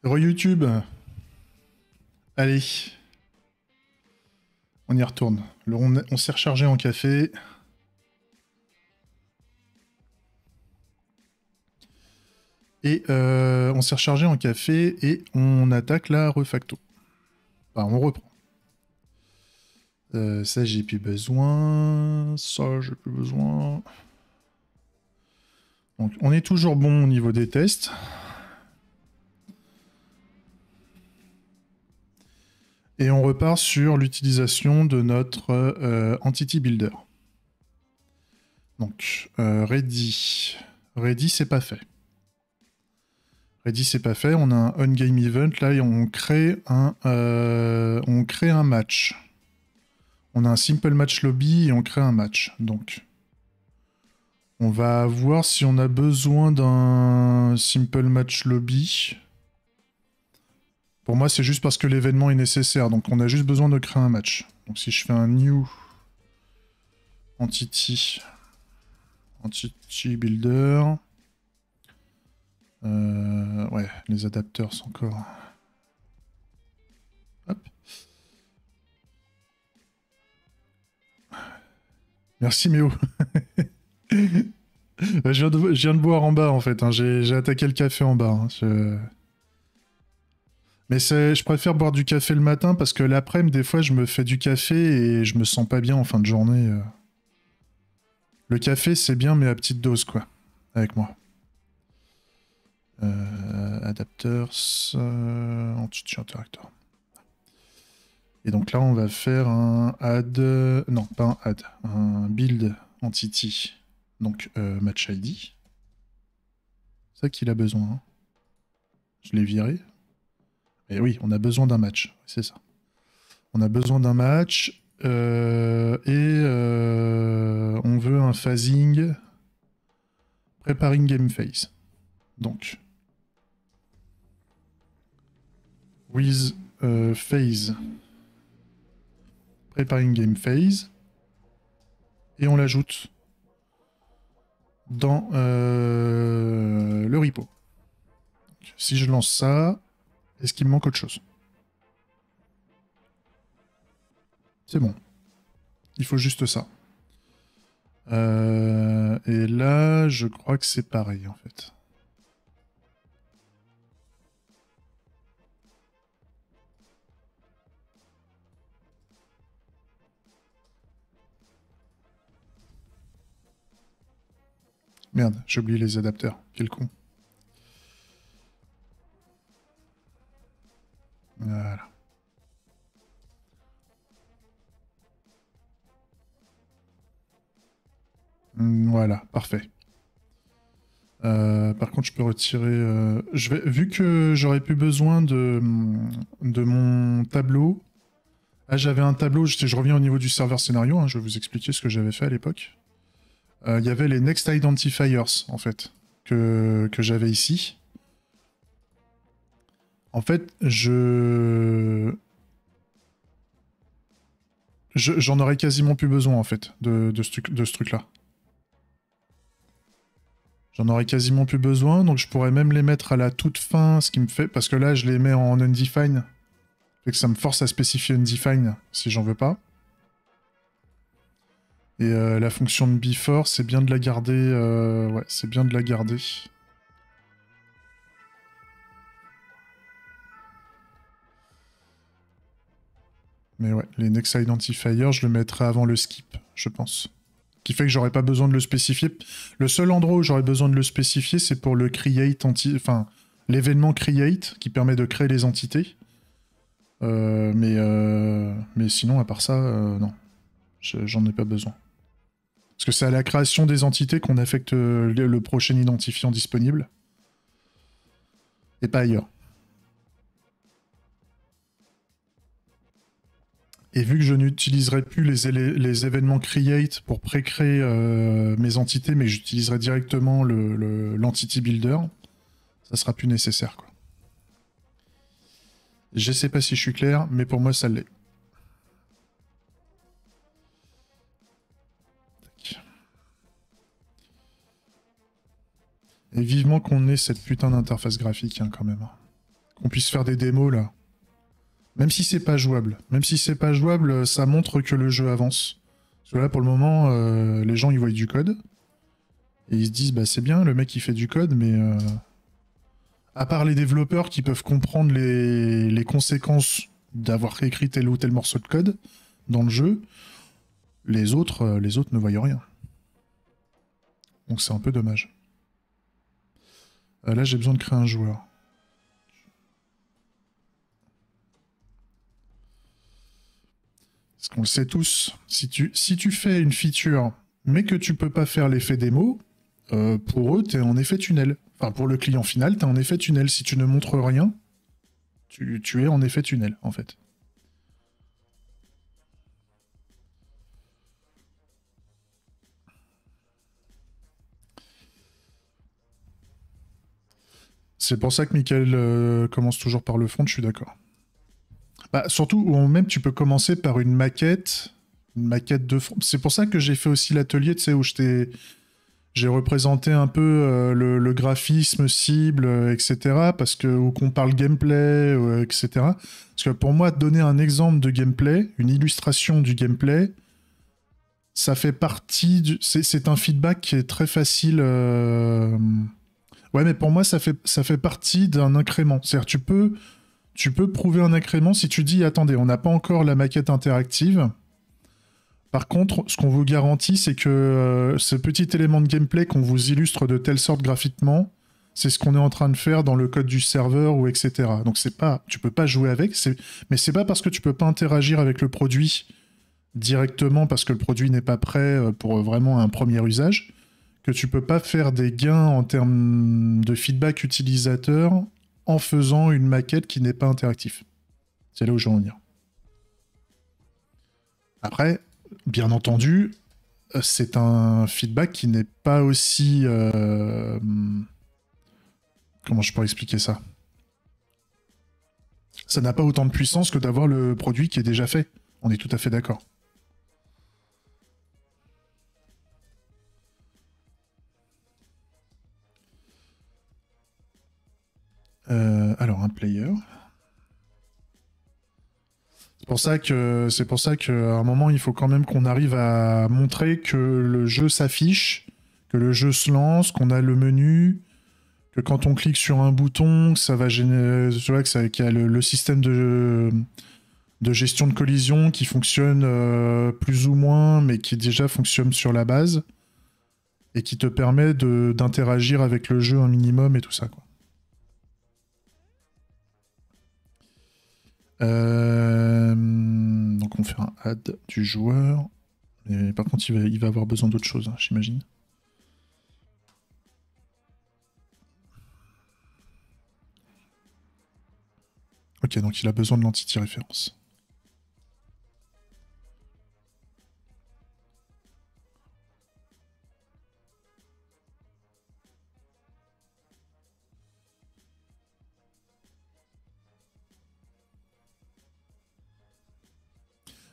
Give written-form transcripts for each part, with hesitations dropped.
Re-YouTube. Allez. On y retourne. On s'est rechargé en café. Et on s'est rechargé en café et on attaque la refacto. Enfin, on reprend. Ça, j'ai plus besoin. Ça, j'ai plus besoin. Donc, on est toujours bon au niveau des tests. Et on repart sur l'utilisation de notre Entity Builder. Donc, ready. Ready, c'est pas fait. Ready, c'est pas fait. On a un on-game event là et on crée un match. On a un simple match lobby et on crée un match. Donc, on va voir si on a besoin d'un simple match lobby. Pour moi, c'est juste parce que l'événement est nécessaire. Donc, on a juste besoin de créer un match. Donc, si je fais un new entity builder. Ouais, les adapteurs sont encore... Hop. Merci Méo. Je viens de boire en bas en fait. Hein. J'ai attaqué le café en bas. Hein. Mais je préfère boire du café le matin parce que l'après-midi, des fois, je me fais du café et je me sens pas bien en fin de journée. Le café, c'est bien, mais à petite dose, quoi. Avec moi. Adapters, entity interactor. Et donc là, on va faire un add... Non, pas un add. Un build entity. Donc, match ID. C'est ça qu'il a besoin. Hein. Je l'ai viré. Et oui, on a besoin d'un match. C'est ça. On a besoin d'un match. On veut un phasing. Preparing game phase. Donc, with phase. Preparing game phase. Et on l'ajoute dans le repo. Donc, si je lance ça, est-ce qu'il me manque autre chose? C'est bon. Il faut juste ça. Et là, je crois que c'est pareil, en fait. Merde, j'ai oublié les adapteurs. Quel con. Voilà. Voilà, parfait. Par contre, je peux retirer... vu que j'aurais plus besoin de mon tableau... Ah, j'avais un tableau, je reviens au niveau du serveur scénario, hein, je vais vous expliquer ce que j'avais fait à l'époque. Il y avait les Next Identifiers, en fait, que j'avais ici. En fait, j'en aurais quasiment plus besoin, en fait, de ce truc-là. J'en aurais quasiment plus besoin, donc je pourrais même les mettre à la toute fin, ce qui me fait... Parce que là, je les mets en undefined. Fait que ça me force à spécifier undefined si j'en veux pas. Et la fonction de before, c'est bien de la garder... ouais, c'est bien de la garder. Mais ouais, les next identifiers, je le mettrai avant le skip, je pense. Qui fait que j'aurais pas besoin de le spécifier. Le seul endroit où j'aurais besoin de le spécifier, c'est pour le create enfin, l'événement create qui permet de créer les entités. Mais sinon, à part ça, non. J'en ai pas besoin. Parce que c'est à la création des entités qu'on affecte le prochain identifiant disponible. Et pas ailleurs. Et vu que je n'utiliserai plus les événements create pour pré-créer mes entités, mais j'utiliserai directement l'entity builder, ça sera plus nécessaire, quoi. Je sais pas si je suis clair, mais pour moi ça l'est. Et vivement qu'on ait cette putain d'interface graphique, hein, quand même. qu'on puisse faire des démos là. Même si c'est pas jouable. Même si c'est pas jouable, ça montre que le jeu avance. Parce que là, pour le moment, les gens, ils voient du code. Et ils se disent, bah c'est bien, le mec, il fait du code, mais... à part les développeurs qui peuvent comprendre les conséquences d'avoir écrit tel ou tel morceau de code dans le jeu, les autres ne voient rien. Donc c'est un peu dommage. Là, j'ai besoin de créer un joueur. Parce qu'on le sait tous, si tu fais une feature, mais que tu peux pas faire l'effet démo, pour eux, t'es en effet tunnel. Enfin, pour le client final, t'es en effet tunnel. Si tu ne montres rien, tu es en effet tunnel, en fait. C'est pour ça que Michael commence toujours par le front, je suis d'accord. Bah, surtout, ou même tu peux commencer par une maquette de front. C'est pour ça que j'ai fait aussi l'atelier, tu sais, où j'ai représenté un peu le graphisme cible, etc. Parce que, ou qu'on parle gameplay, etc. Parce que pour moi, donner un exemple de gameplay, une illustration du gameplay, ça fait partie c'est un feedback qui est très facile. Ouais, mais pour moi, ça fait partie d'un incrément. C'est-à-dire, tu peux prouver un incrément si tu dis, attendez, on n'a pas encore la maquette interactive. Par contre, ce qu'on vous garantit, c'est que ce petit élément de gameplay qu'on vous illustre de telle sorte graphiquement, c'est ce qu'on est en train de faire dans le code du serveur ou etc. Donc c'est pas, tu peux pas jouer avec, mais c'est pas parce que tu peux pas interagir avec le produit directement parce que le produit n'est pas prêt pour vraiment un premier usage que tu peux pas faire des gains en termes de feedback utilisateur en faisant une maquette qui n'est pas interactive. C'est là où je veux en venir. Après, bien entendu, c'est un feedback qui n'est pas aussi... comment je pourrais expliquer ça? Ça n'a pas autant de puissance que d'avoir le produit qui est déjà fait. On est tout à fait d'accord. Alors, un player. C'est pour ça qu'à un moment, il faut quand même qu'on arrive à montrer que le jeu s'affiche, que le jeu se lance, qu'on a le menu, que quand on clique sur un bouton, ça va générer, tu vois, qu'il y a le système de gestion de collision qui fonctionne plus ou moins, mais qui déjà fonctionne sur la base et qui te permet d'interagir avec le jeu un minimum et tout ça, quoi. Donc on fait un add du joueur. Mais par contre, il va avoir besoin d'autre chose, hein, j'imagine. Ok, donc il a besoin de l'entity référence.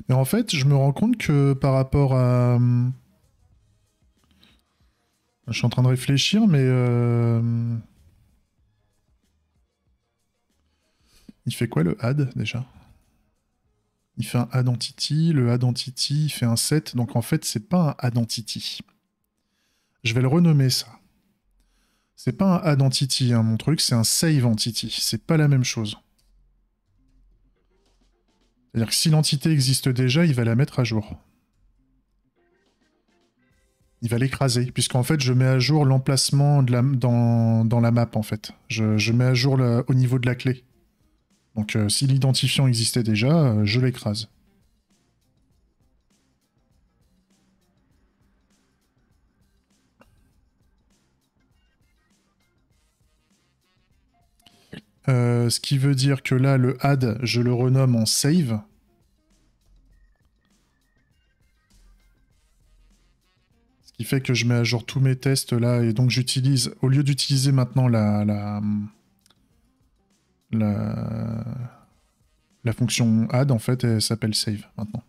Mais en fait, je me rends compte que par rapport à... Je suis en train de réfléchir, mais... Il fait quoi le add déjà? Il fait un add entity, le add entity, il fait un set, donc en fait, c'est pas un add entity. Je vais le renommer ça. C'est pas un add entity, hein, mon truc, c'est un save entity. C'est pas la même chose. C'est-à-dire que si l'entité existe déjà, il va la mettre à jour. Il va l'écraser, puisqu'en fait, je mets à jour l'emplacement dans la map, en fait. Je mets à jour au niveau de la clé. Donc, si l'identifiant existait déjà, je l'écrase. Ce qui veut dire que là, le add, je le renomme en save. Ce qui fait que je mets à jour tous mes tests là, et donc j'utilise, au lieu d'utiliser maintenant la fonction add, en fait, elle s'appelle save maintenant.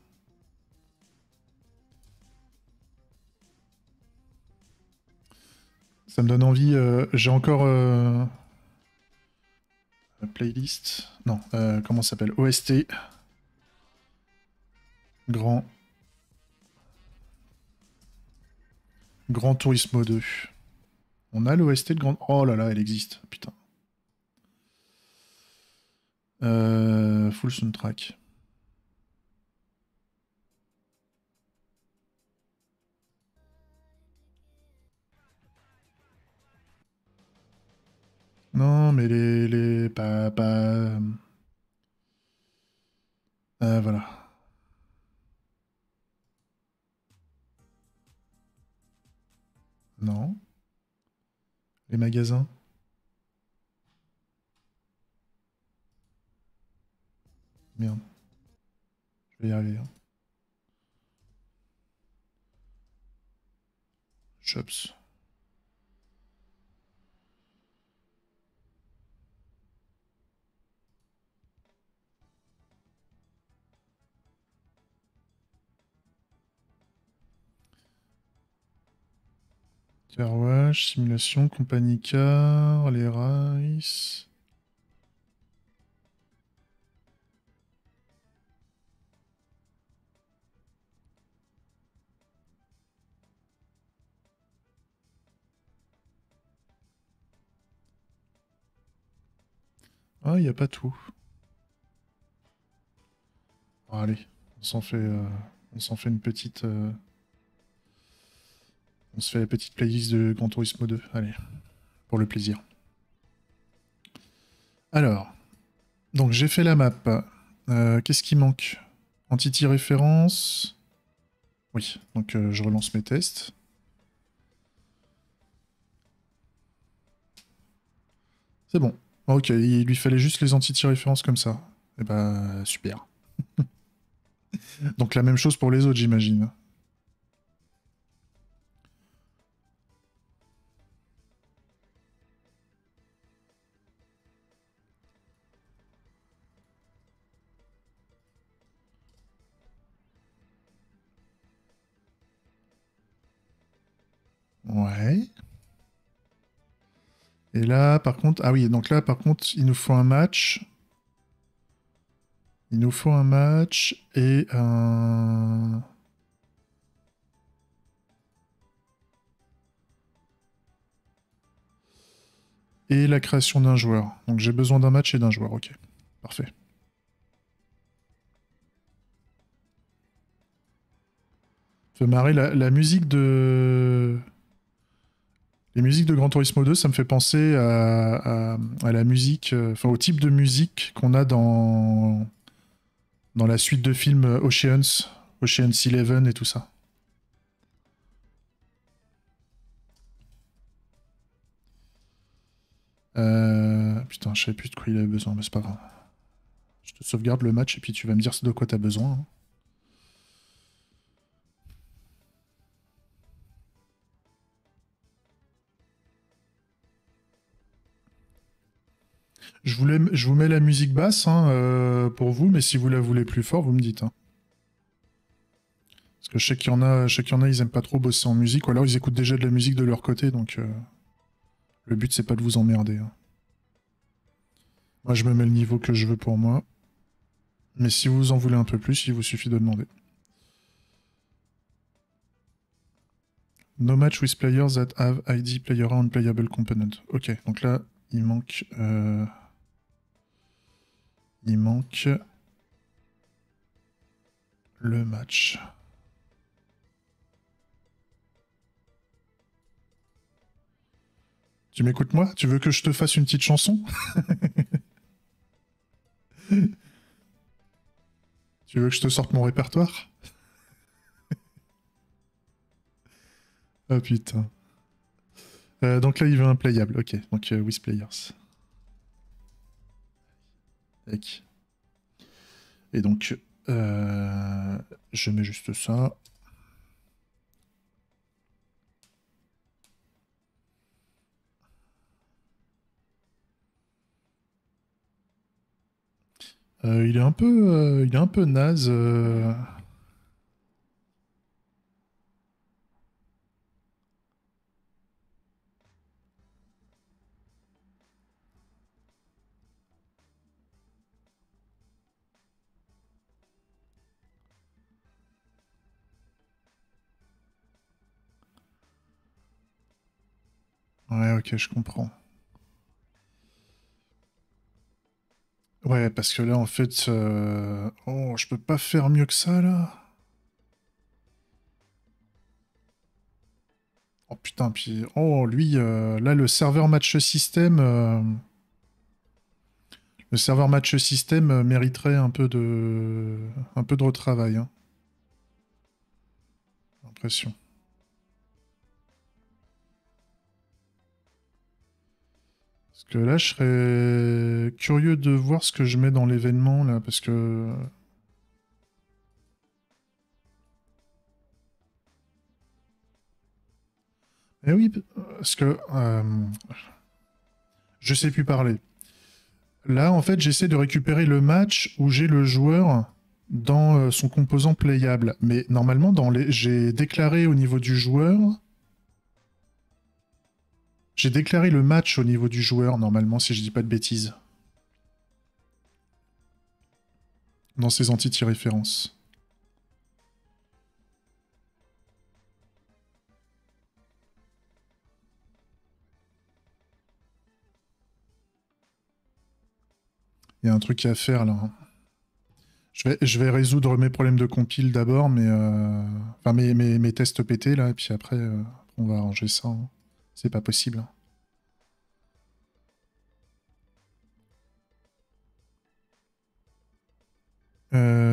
Ça me donne envie, j'ai encore... playlist. Non, comment ça s'appelle? OST. Grand Turismo 2. On a l'OST de Grand... Oh là là, elle existe. Putain. Full soundtrack. Non, mais les... Pas... voilà. Non. Les magasins. Merde. Je vais y arriver. Hein. Shops. Car wash, simulation, compagnie car, les rails. Ah, il n'y a pas tout. Bon, allez, on s'en fait une petite... On se fait la petite playlist de Gran Turismo 2. Allez, pour le plaisir. Alors, donc j'ai fait la map. Qu'est-ce qui manque? Entity référence. Oui, donc je relance mes tests. C'est bon. Ok, il lui fallait juste les entity références comme ça. Et bah, super. Donc la même chose pour les autres, j'imagine. Ouais. Et là, par contre... Ah oui, donc là, par contre, il nous faut un match. Il nous faut un match et un... Et la création d'un joueur. Donc j'ai besoin d'un match et d'un joueur, ok. Parfait. Ça fait marrer, la musique de... Les musiques de Gran Turismo 2, ça me fait penser à la musique, enfin au type de musique qu'on a dans la suite de films Ocean's 11 et tout ça. Putain, je savais plus de quoi il avait besoin, mais c'est pas grave. Je te sauvegarde le match et puis tu vas me dire de quoi t'as besoin. Hein. Je vous mets la musique basse hein, pour vous, mais si vous la voulez plus fort, vous me dites. Hein. Parce que je sais qu'il y en a, ils aiment pas trop bosser en musique, ou alors ils écoutent déjà de la musique de leur côté, donc le but c'est pas de vous emmerder. Hein. Moi je me mets le niveau que je veux pour moi. Mais si vous en voulez un peu plus, il vous suffit de demander. No match with players that have ID player on playable component. Ok, donc là, il manque... il manque... le match. Tu m'écoutes moi? Tu veux que je te fasse une petite chanson? Tu veux que je te sorte mon répertoire? Ah putain. Donc là, il veut un playable. Ok, donc with players. Tac. Et donc, je mets juste ça. Il est un peu naze. Ouais, ok, je comprends. Ouais, parce que là, en fait... Oh, je peux pas faire mieux que ça, là. Oh putain, puis... Oh, lui, là, le serveur match system... Le serveur match system mériterait un peu de retravail, hein. J'ai l'impression. Parce que là, je serais curieux de voir ce que je mets dans l'événement, là, parce que... Eh oui, parce que... je sais plus parler. Là, en fait, j'essaie de récupérer le match où j'ai le joueur dans son composant playable. Mais normalement, j'ai déclaré au niveau du joueur... J'ai déclaré le match au niveau du joueur, normalement, si je dis pas de bêtises. Dans ses entity références. Il y a un truc à faire, là. Je vais résoudre mes problèmes de compile d'abord, mais... Enfin, mes tests pétés, là, et puis après, on va arranger ça, hein. C'est pas possible, hein.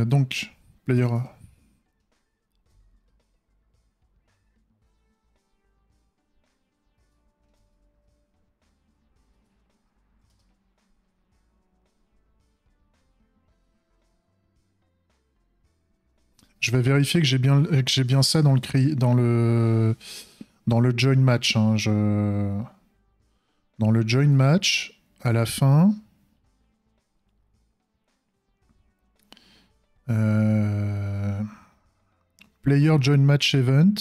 Donc, player... Je vais vérifier que j'ai bien ça dans dans le join match, hein. Dans le join match, à la fin... Player join match event,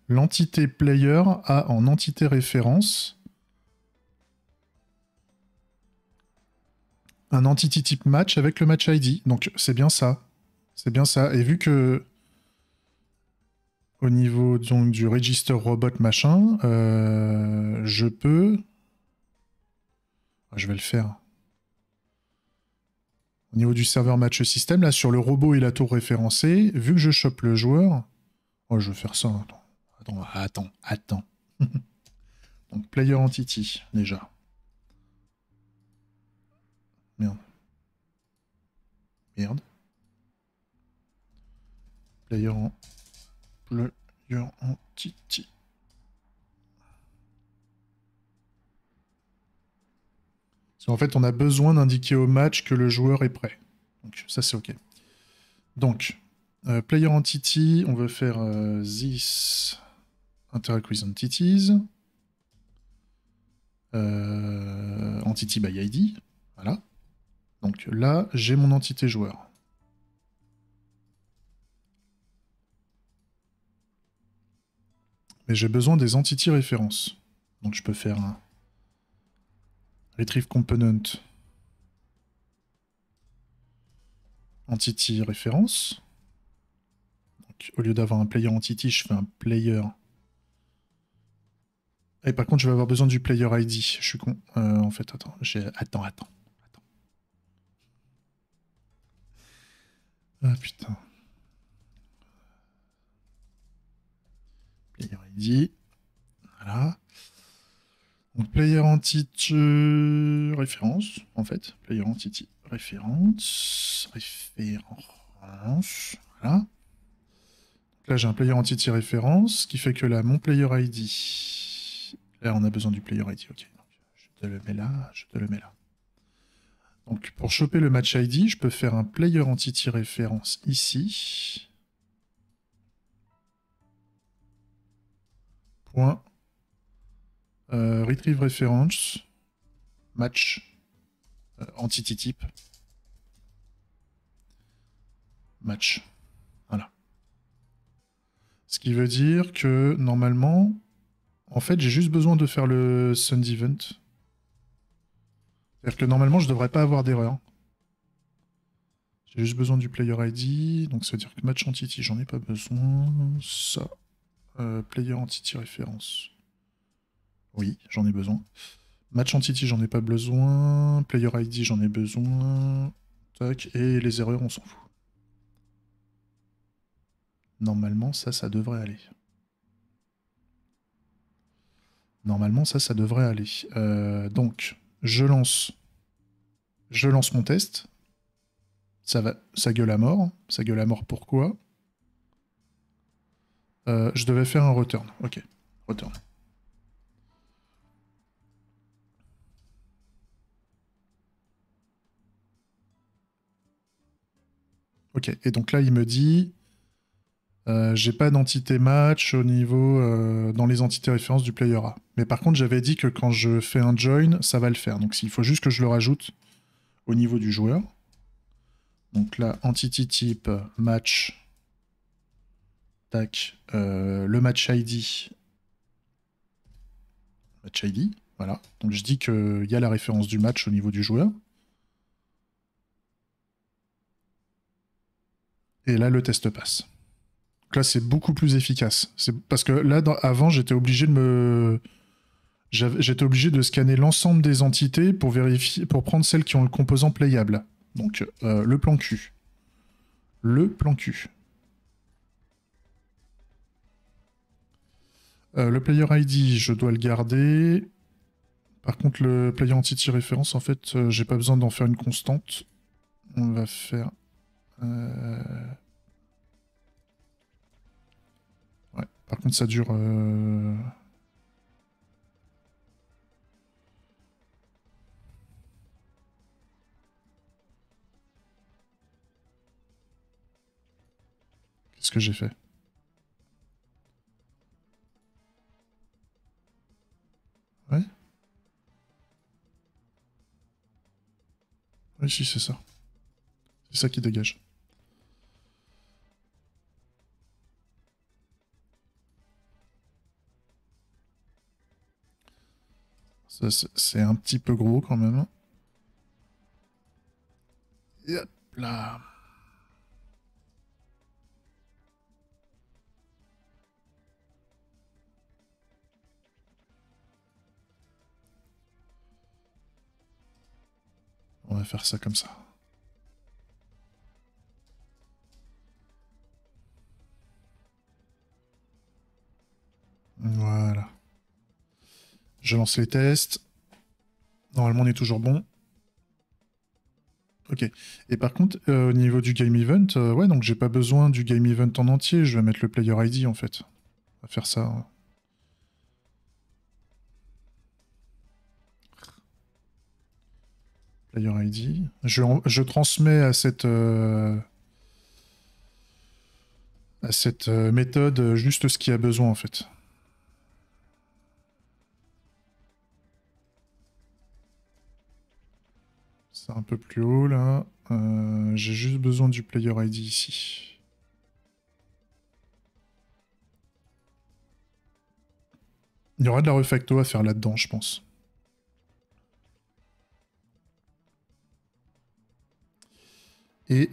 l'entité player a en entité référence un entity type match avec le match ID. Donc c'est bien ça. C'est bien ça. Et vu que au niveau donc, du register robot machin, je peux... Je vais le faire. Au niveau du serveur match system, là sur le robot et la tour référencée, vu que je chope le joueur... Oh, je vais faire ça. Attends. Donc player entity, déjà. Merde. Player entity. Parce qu'en fait, on a besoin d'indiquer au match que le joueur est prêt. Donc ça, c'est OK. Donc, player entity, on veut faire this interact with entities. Entity by ID. Voilà. Donc là, j'ai mon entité joueur. Mais j'ai besoin des entity références. Donc je peux faire un retrieve component entity référence. Donc au lieu d'avoir un player entity, je fais un player. Et par contre, je vais avoir besoin du player ID. Je suis con. En fait, attends. Attends. Ah putain. Player ID. Voilà. Donc player entity référence, en fait. Player entity référence. Voilà. Donc là, j'ai un player entity référence, ce qui fait que là, mon player ID. Là, on a besoin du player ID. Ok. Donc, je te le mets là. Donc pour choper le match ID, je peux faire un player entity référence ici. Point. Retrieve reference. Match. Entity type. Match. Voilà. Ce qui veut dire que normalement, en fait, j'ai juste besoin de faire le send event. C'est-à-dire que normalement, je devrais pas avoir d'erreur. J'ai juste besoin du player ID. Donc ça veut dire que match entity, j'en ai pas besoin. Ça. Player entity référence. Oui, j'en ai besoin. Match entity, j'en ai pas besoin. Player ID, j'en ai besoin. Tac, et les erreurs, on s'en fout. Normalement, ça devrait aller. Normalement, ça devrait aller. Donc, je lance mon test. Ça gueule à mort. Ça gueule à mort pourquoi? Je devais faire un return. Ok, return. Ok, et donc là, il me dit... j'ai pas d'entité match au niveau dans les entités références du player A. Mais par contre, j'avais dit que quand je fais un join, ça va le faire. Donc il faut juste que je le rajoute au niveau du joueur. Donc là, entity type match. Tac. Le match ID. Match ID. Voilà. Donc je dis qu'il y a la référence du match au niveau du joueur. Et là, le test passe. Donc là, c'est beaucoup plus efficace. C'est parce que là, avant, j'étais obligé de me... J'étais obligé de scanner l'ensemble des entités pour vérifier, pour prendre celles qui ont le composant playable. Donc le plan Q. Le plan Q. Le player ID, je dois le garder. Par contre, le player entity référence, en fait, j'ai pas besoin d'en faire une constante. On va faire... Ouais. Par contre, ça dure... Qu'est-ce que j'ai fait? Ouais. Oui, si, c'est ça. C'est ça qui dégage. C'est un petit peu gros quand même. Et hop là. On va faire ça comme ça. Voilà. Je lance les tests. Normalement, on est toujours bon. Ok. Et par contre, au niveau du game event, ouais, donc j'ai pas besoin du game event en entier. Je vais mettre le player ID en fait. On va faire ça. Player ID. Je transmets à cette méthode juste ce qu'il y a besoin en fait. C'est un peu plus haut là. J'ai juste besoin du player ID ici. Il y aura de la refacto à faire là-dedans, je pense. Et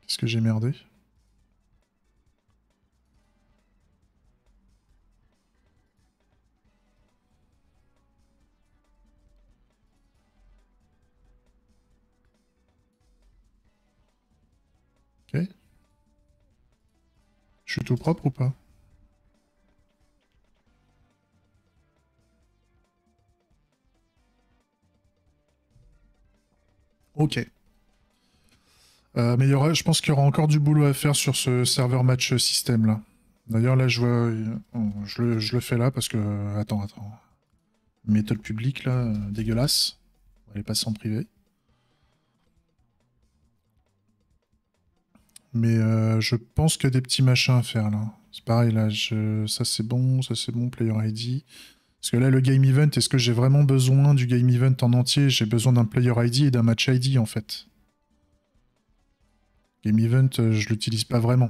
qu'est-ce que j'ai merdé? Ok. Je suis tout propre ou pas? Ok. Mais je pense qu'il y aura encore du boulot à faire sur ce serveur match système là. D'ailleurs là je vois, je le fais là parce que attends. Méthode publique là, dégueulasse. On va les passer en privé. Mais je pense qu'il y a des petits machins à faire là. C'est pareil là, ça c'est bon, player ID. Parce que là le game event, est-ce que j'ai vraiment besoin du game event en entier? J'ai besoin d'un player ID et d'un match ID en fait. Game event, je l'utilise pas vraiment.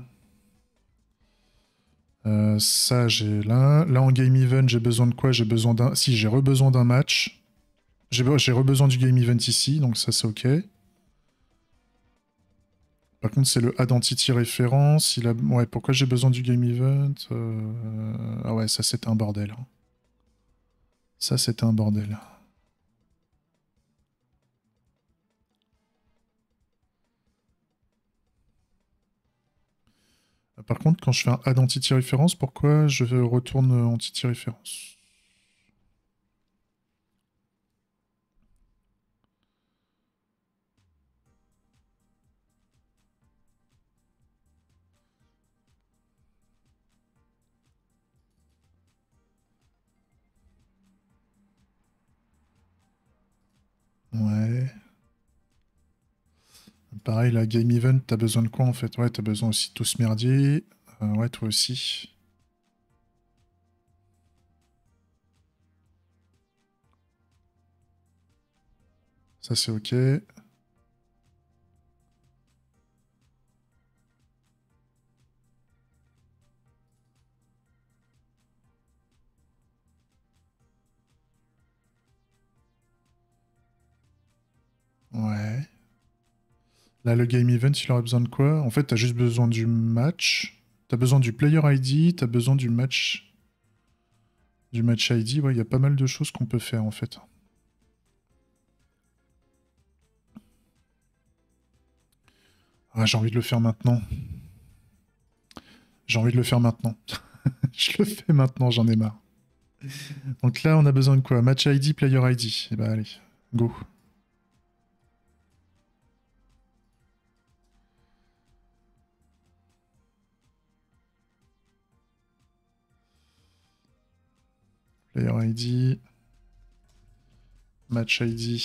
Ça, j'ai là. Là, en game event, j'ai besoin de quoi? J'ai besoin d'un... Si, j'ai re-besoin d'un match. J'ai re-besoin du game event ici, donc ça, c'est OK. Par contre, c'est le add entity référence. Il a... Ouais, pourquoi j'ai besoin du game event Ah ouais, ça c'était un bordel. Ça c'était un bordel. Par contre, quand je fais un add entity référence, pourquoi je retourne entity référence? Ouais. Pareil, la game event, t'as besoin de quoi en fait? Ouais, t'as besoin aussi de tout ce merdier. Ouais, toi aussi. Ça c'est ok. Ouais. Là, le game event, il aura besoin de quoi? En fait, t'as juste besoin du match. T'as besoin du player ID, t'as besoin du match. Du match ID, ouais, il y a pas mal de choses qu'on peut faire en fait. Ah, j'ai envie de le faire maintenant. J'ai envie de le faire maintenant. Je le fais maintenant, j'en ai marre. Donc là, on a besoin de quoi? Match ID, player ID. Eh ben allez, go. Player ID, match ID.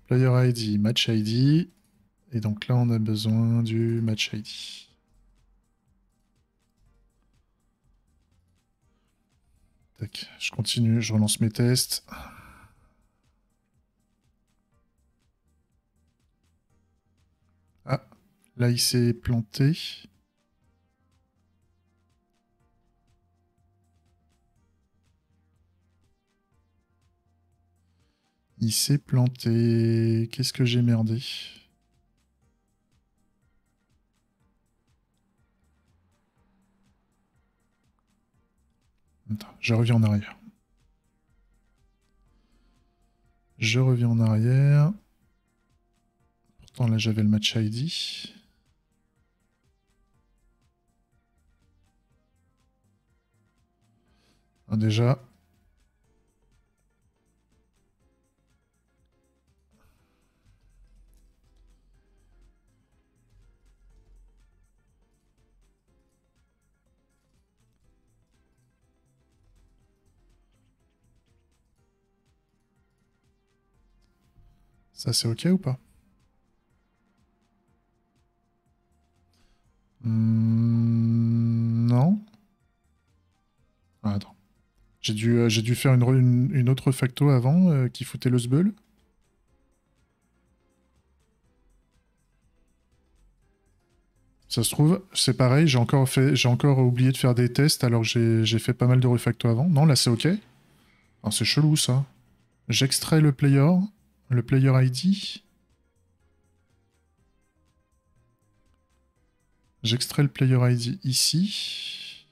Player ID, match ID. Et donc là, on a besoin du match ID. Tac, je continue, je relance mes tests. Ah, là, il s'est planté. Il s'est planté. Qu'est-ce que j'ai merdé? Attends, je reviens en arrière. Je reviens en arrière. Pourtant, là, j'avais le match ID. Ah, déjà. Ça, c'est ok ou pas? Non. Ah, attends. J'ai dû faire une autre facto avant qui foutait le sbeul. Ça se trouve, c'est pareil, j'ai encore oublié de faire des tests alors que j'ai fait pas mal de refacto avant. Non, là c'est ok. Ah, c'est chelou ça. J'extrais le player ID. J'extrais le player ID ici.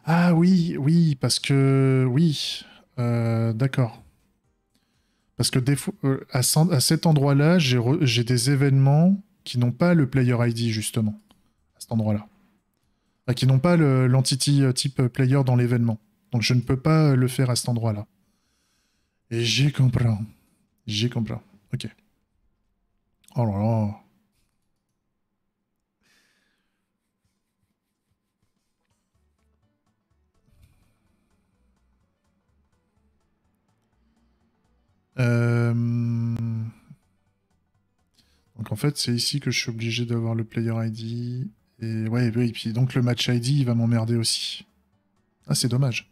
Ah oui, oui, parce que... Oui, d'accord. Parce que à cet endroit-là, j'ai des événements qui n'ont pas le player ID, justement. À cet endroit-là. Enfin, qui n'ont pas l'entity type player dans l'événement. Donc je ne peux pas le faire à cet endroit-là. Et j'ai compris. J'ai compris. Ok. Oh là là. Donc Donc en fait, c'est ici que je suis obligé d'avoir le player ID. Et ouais, oui, et puis donc le match ID, il va m'emmerder aussi. Ah, c'est dommage.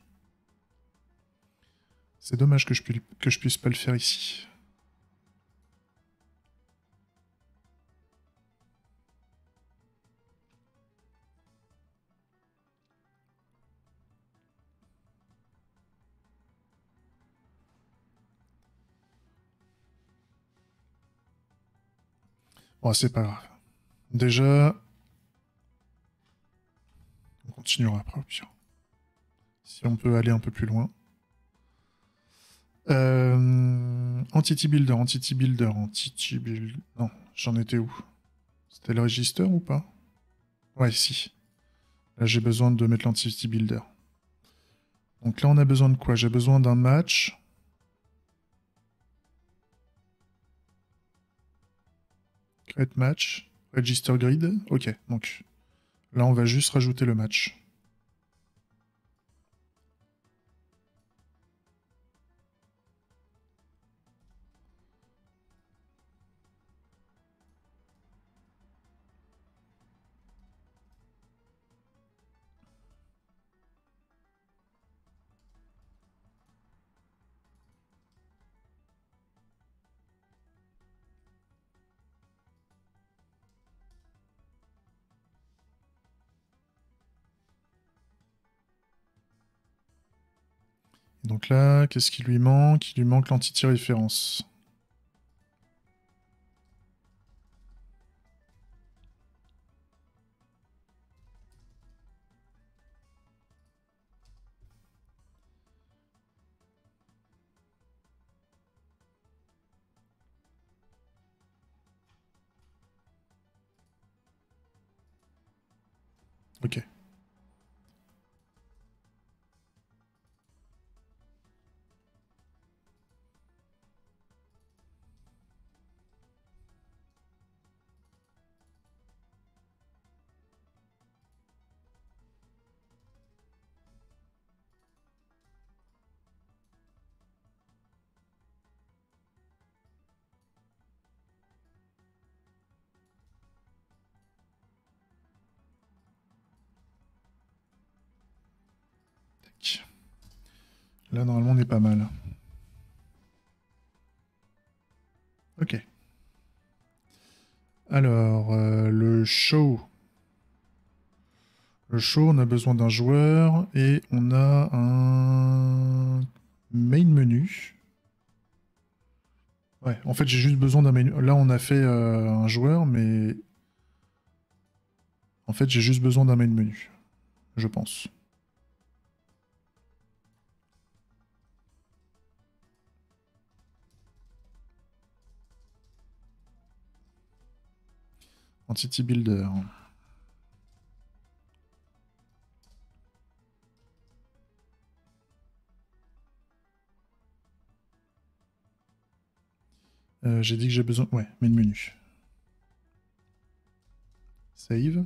C'est dommage que je puisse pas le faire ici. Bon, c'est pas grave. Déjà, on continuera après au pire. Si on peut aller un peu plus loin. Entity Builder, Entity Builder, Entity Builder. Non, j'en étais où? C'était le register ou pas? Ouais, si. Là, j'ai besoin de mettre l'Entity Builder. Donc là, on a besoin de quoi? J'ai besoin d'un match. Create match. Register grid. Ok, donc là, on va juste rajouter le match. Donc là, qu'est-ce qui lui manque? Il lui manque l'entity référence. Ok. Tac. Là, normalement, on est pas mal. Ok. Alors, le show. Le show, on a besoin d'un joueur et on a un main menu. Ouais, en fait, j'ai juste besoin d'un menu. Là, on a fait un joueur, mais en fait, j'ai juste besoin d'un main menu, je pense. Entity Builder. J'ai dit que j'ai besoin... Ouais, main menu. Save.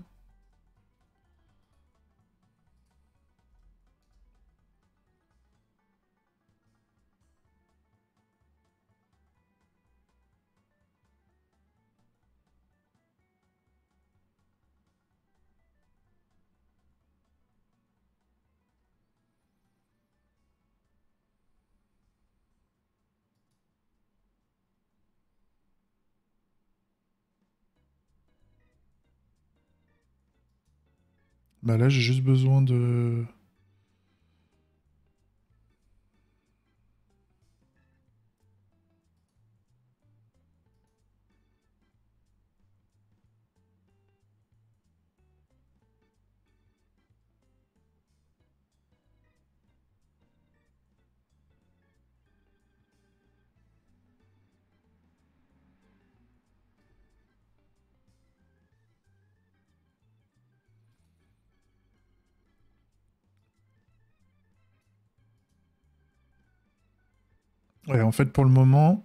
Bah là, j'ai juste besoin de... Ouais, en fait, pour le moment,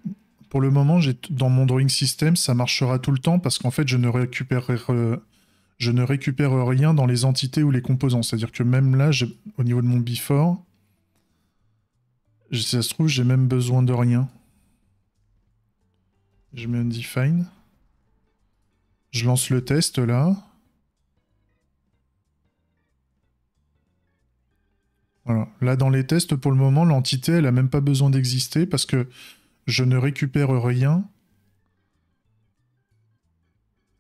dans mon drawing system, ça marchera tout le temps parce qu'en fait, je ne récupère rien dans les entités ou les composants. C'est-à-dire que même là, au niveau de mon before, si ça se trouve, j'ai même besoin de rien. Je mets un define. Je lance le test là. Voilà. Là, dans les tests, pour le moment, l'entité, elle a même pas besoin d'exister parce que je ne récupère rien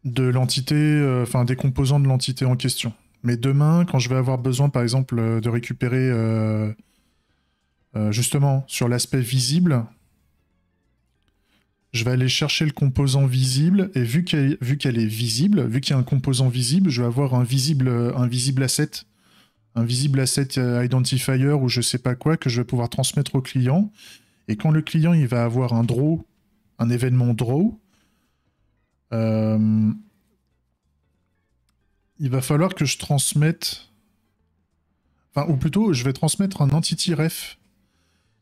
de l'entité, enfin des composants de l'entité en question. Mais demain, quand je vais avoir besoin, par exemple, de récupérer justement sur l'aspect visible, je vais aller chercher le composant visible et vu qu'elle est visible, vu qu'il y a un composant visible, je vais avoir un visible asset, un visible asset identifier ou je sais pas quoi que je vais pouvoir transmettre au client. Et quand le client il va avoir un draw, un événement draw, il va falloir que je transmette, enfin ou plutôt je vais transmettre un entity ref.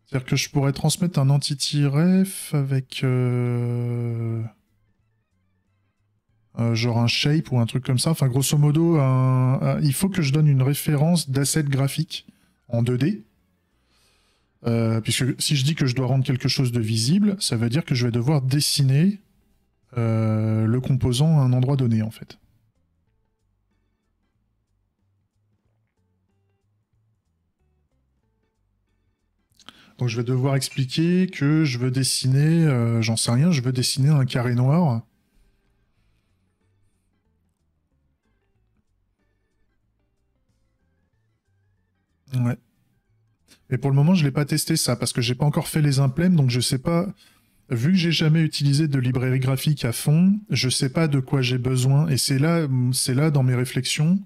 C'est-à-dire que je pourrais transmettre un entity ref avec genre un shape ou un truc comme ça. Enfin, grosso modo, il faut que je donne une référence d'asset graphique en 2D. Puisque si je dis que je dois rendre quelque chose de visible, ça veut dire que je vais devoir dessiner le composant à un endroit donné, en fait. Donc je vais devoir expliquer que je veux dessiner, j'en sais rien, je veux dessiner un carré noir. Ouais. Mais pour le moment, je ne l'ai pas testé ça, parce que j'ai pas encore fait les implèmes, donc je sais pas. Vu que j'ai jamais utilisé de librairie graphique à fond, je sais pas de quoi j'ai besoin, et c'est là dans mes réflexions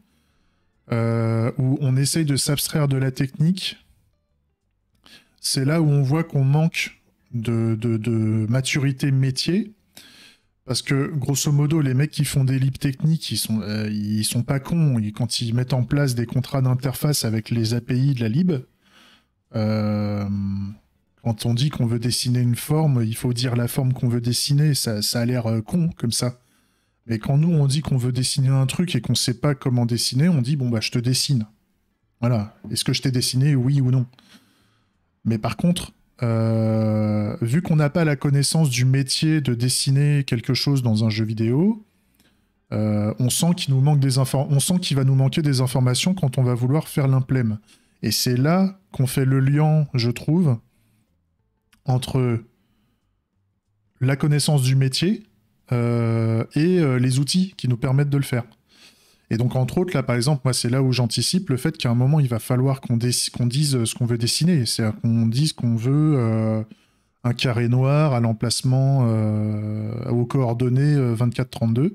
où on essaye de s'abstraire de la technique. C'est là où on voit qu'on manque de maturité métier, parce que grosso modo, les mecs qui font des libs techniques, ils sont pas cons. Quand ils mettent en place des contrats d'interface avec les API de la lib, euh, quand on dit qu'on veut dessiner une forme, il faut dire la forme qu'on veut dessiner. Ça a l'air con comme ça. Mais quand nous, on dit qu'on veut dessiner un truc et qu'on sait pas comment dessiner, on dit bon bah je te dessine. Voilà. Est-ce que je t'ai dessiné, oui ou non? Mais par contre, vu qu'on n'a pas la connaissance du métier de dessiner quelque chose dans un jeu vidéo, on sent qu'il nous manque on sent qu'il va nous manquer des informations quand on va vouloir faire l'implème. Et c'est là qu'on fait le lien, je trouve, entre la connaissance du métier et les outils qui nous permettent de le faire. Et donc, entre autres, là, par exemple, moi, c'est là où j'anticipe le fait qu'à un moment, il va falloir qu'on dise ce qu'on veut dessiner. C'est-à-dire qu'on dise qu'on veut un carré noir à l'emplacement aux coordonnées 24-32.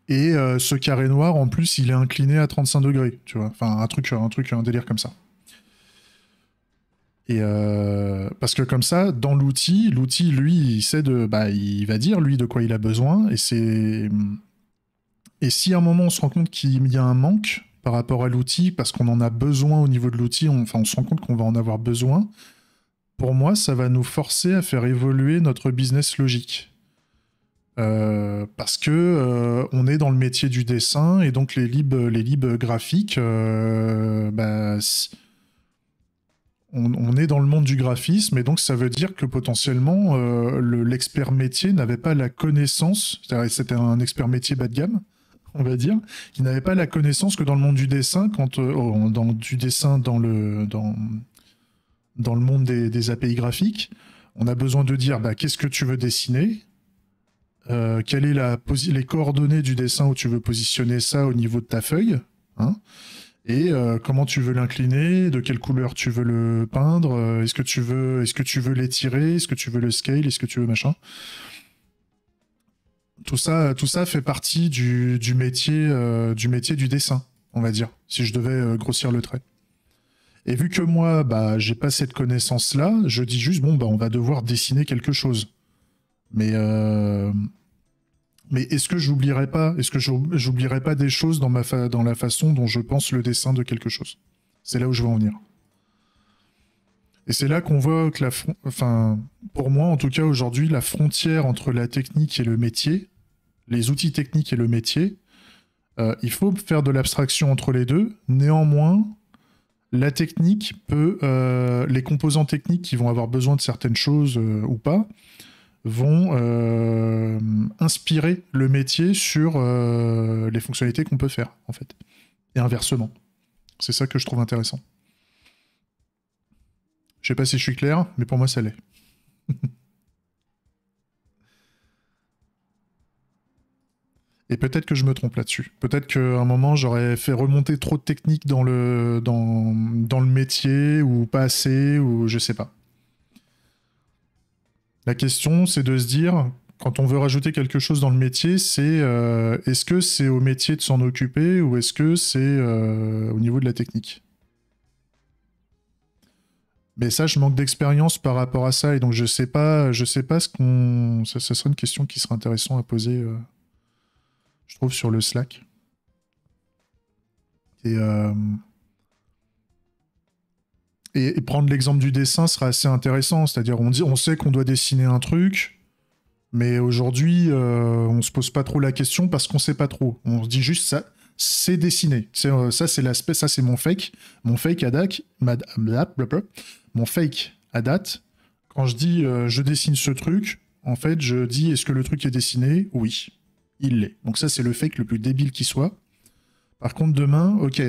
Et ce carré noir, en plus, il est incliné à 35 degrés, tu vois. Enfin, un délire comme ça. Et parce que comme ça, dans l'outil, lui, il sait il va dire lui de quoi il a besoin. Et si à un moment on se rend compte qu'il y a un manque par rapport à l'outil, parce qu'on en a besoin au niveau de l'outil, on se rend compte qu'on va en avoir besoin. Pour moi, ça va nous forcer à faire évoluer notre business logique. Parce que on est dans le métier du dessin et donc les libs graphiques, on est dans le monde du graphisme et donc ça veut dire que potentiellement l'expert métier n'avait pas la connaissance, c'est-à-dire c'était un expert métier bas de gamme, on va dire, qui n'avait pas la connaissance que dans le monde du dessin, dans le monde des API graphiques, on a besoin de dire qu'est-ce que tu veux dessiner, quelles est les coordonnées du dessin où tu veux positionner ça au niveau de ta feuille, hein, et comment tu veux l'incliner, de quelle couleur tu veux le peindre, est-ce que tu veux l'étirer, est-ce que tu veux le scale, est-ce que tu veux machin. Tout ça fait partie du métier du dessin, on va dire, si je devais grossir le trait. Et vu que moi, j'ai pas cette connaissance-là, je dis juste, on va devoir dessiner quelque chose. Mais est-ce que j'oublierai pas, des choses dans la façon dont je pense le dessin de quelque chose? C'est là où je veux en venir. Et c'est là qu'on voit que pour moi, en tout cas aujourd'hui, la frontière entre la technique et le métier, les outils techniques et le métier, il faut faire de l'abstraction entre les deux. Néanmoins, la technique les composants techniques qui vont avoir besoin de certaines choses ou pas, vont inspirer le métier sur les fonctionnalités qu'on peut faire, en fait. Et inversement. C'est ça que je trouve intéressant. Je sais pas si je suis clair, mais pour moi, ça l'est. Et peut-être que je me trompe là-dessus. Peut-être qu'à un moment, j'aurais fait remonter trop de techniques dans le métier, ou pas assez, ou je sais pas. La question, c'est de se dire, quand on veut rajouter quelque chose dans le métier, c'est est-ce que c'est au métier de s'en occuper, ou est-ce que c'est au niveau de la technique? Mais ça, je manque d'expérience par rapport à ça, et donc je sais pas ce qu'on... Ça serait une question qui serait intéressant à poser, je trouve, sur le Slack. Et, et prendre l'exemple du dessin serait assez intéressant, c'est-à-dire on sait qu'on doit dessiner un truc, mais aujourd'hui, on se pose pas trop la question parce qu'on sait pas trop. On se dit juste ça, c'est dessiné. Ça, c'est l'aspect, ça, c'est mon fake. Mon fake à date, mon fake à date, quand je dis je dessine ce truc, en fait, je dis est-ce que le truc est dessiné? Oui, il l'est. Donc ça, c'est le fake le plus débile qui soit. Par contre, demain, ok,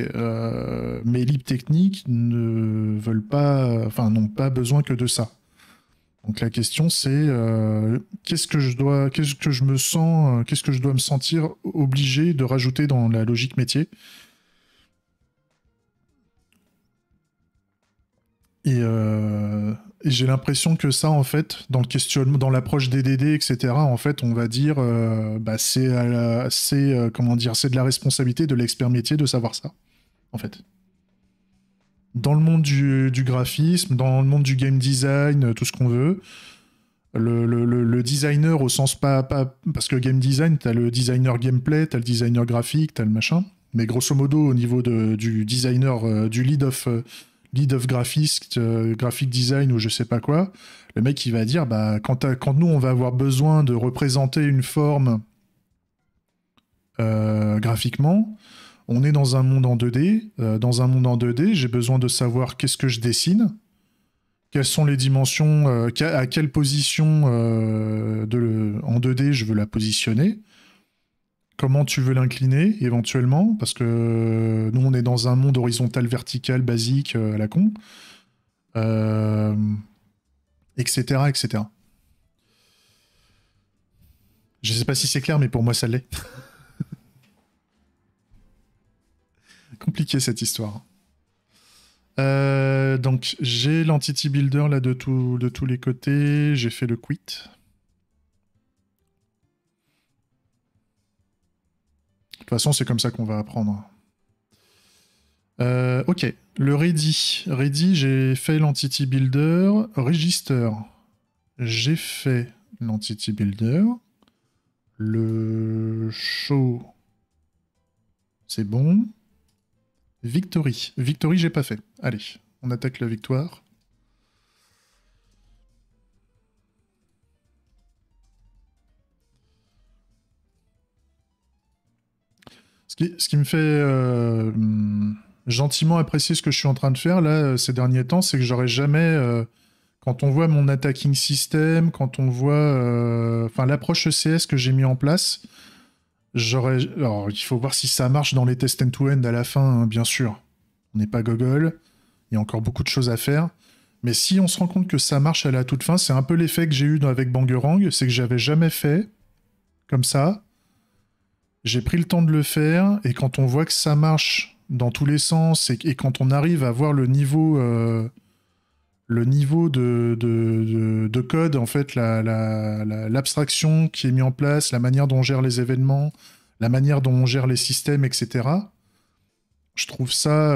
mes libres techniques ne veulent pas, enfin, n'ont pas besoin que de ça. Donc la question c'est qu'est-ce que je me sens, qu'est-ce que je dois me sentir obligé de rajouter dans la logique métier. Et j'ai l'impression que ça, en fait, dans le questionnement, dans l'approche des DD, etc., en fait, on va dire, bah, comment dire, c'est de la responsabilité de l'expert métier de savoir ça, en fait. Dans le monde du graphisme, dans le monde du game design, tout ce qu'on veut, le designer au sens pas... Parce que game design, t'as le designer gameplay, t'as le designer graphique, t'as le machin. Mais grosso modo, au niveau du designer, du lead of graphiste, graphic design ou je sais pas quoi, le mec il va dire, bah, quand nous on va avoir besoin de représenter une forme graphiquement, on est dans un monde en 2D. Dans un monde en 2D, j'ai besoin de savoir qu'est-ce que je dessine, quelles sont les dimensions, à quelle position en 2D je veux la positionner, comment tu veux l'incliner éventuellement, parce que nous on est dans un monde horizontal vertical basique à la con, euh, etc., etc. Je sais pas si c'est clair, mais pour moi ça l'est. Compliqué cette histoire. Donc j'ai l'entity builder là de tous les côtés, j'ai fait le quit. De toute façon c'est comme ça qu'on va apprendre. Ok, le ready. Ready, j'ai fait l'entity builder. Register, j'ai fait l'entity builder. Le show, c'est bon. Victory. Victory, j'ai pas fait. Allez, on attaque la victoire. Ce qui me fait gentiment apprécier ce que je suis en train de faire là ces derniers temps, c'est que j'aurais jamais, quand on voit mon attacking system, quand on voit, enfin l'approche ECS que j'ai mis en place, alors il faut voir si ça marche dans les tests end-to-end à la fin, hein, bien sûr. On n'est pas Google, il y a encore beaucoup de choses à faire. Mais si on se rend compte que ça marche à la toute fin, c'est un peu l'effet que j'ai eu avec Bangerang, c'est que j'avais jamais fait comme ça. J'ai pris le temps de le faire, et quand on voit que ça marche dans tous les sens, et quand on arrive à voir le niveau de code, en fait, l'abstraction qui est mise en place, la manière dont on gère les événements, la manière dont on gère les systèmes, etc. Je trouve ça...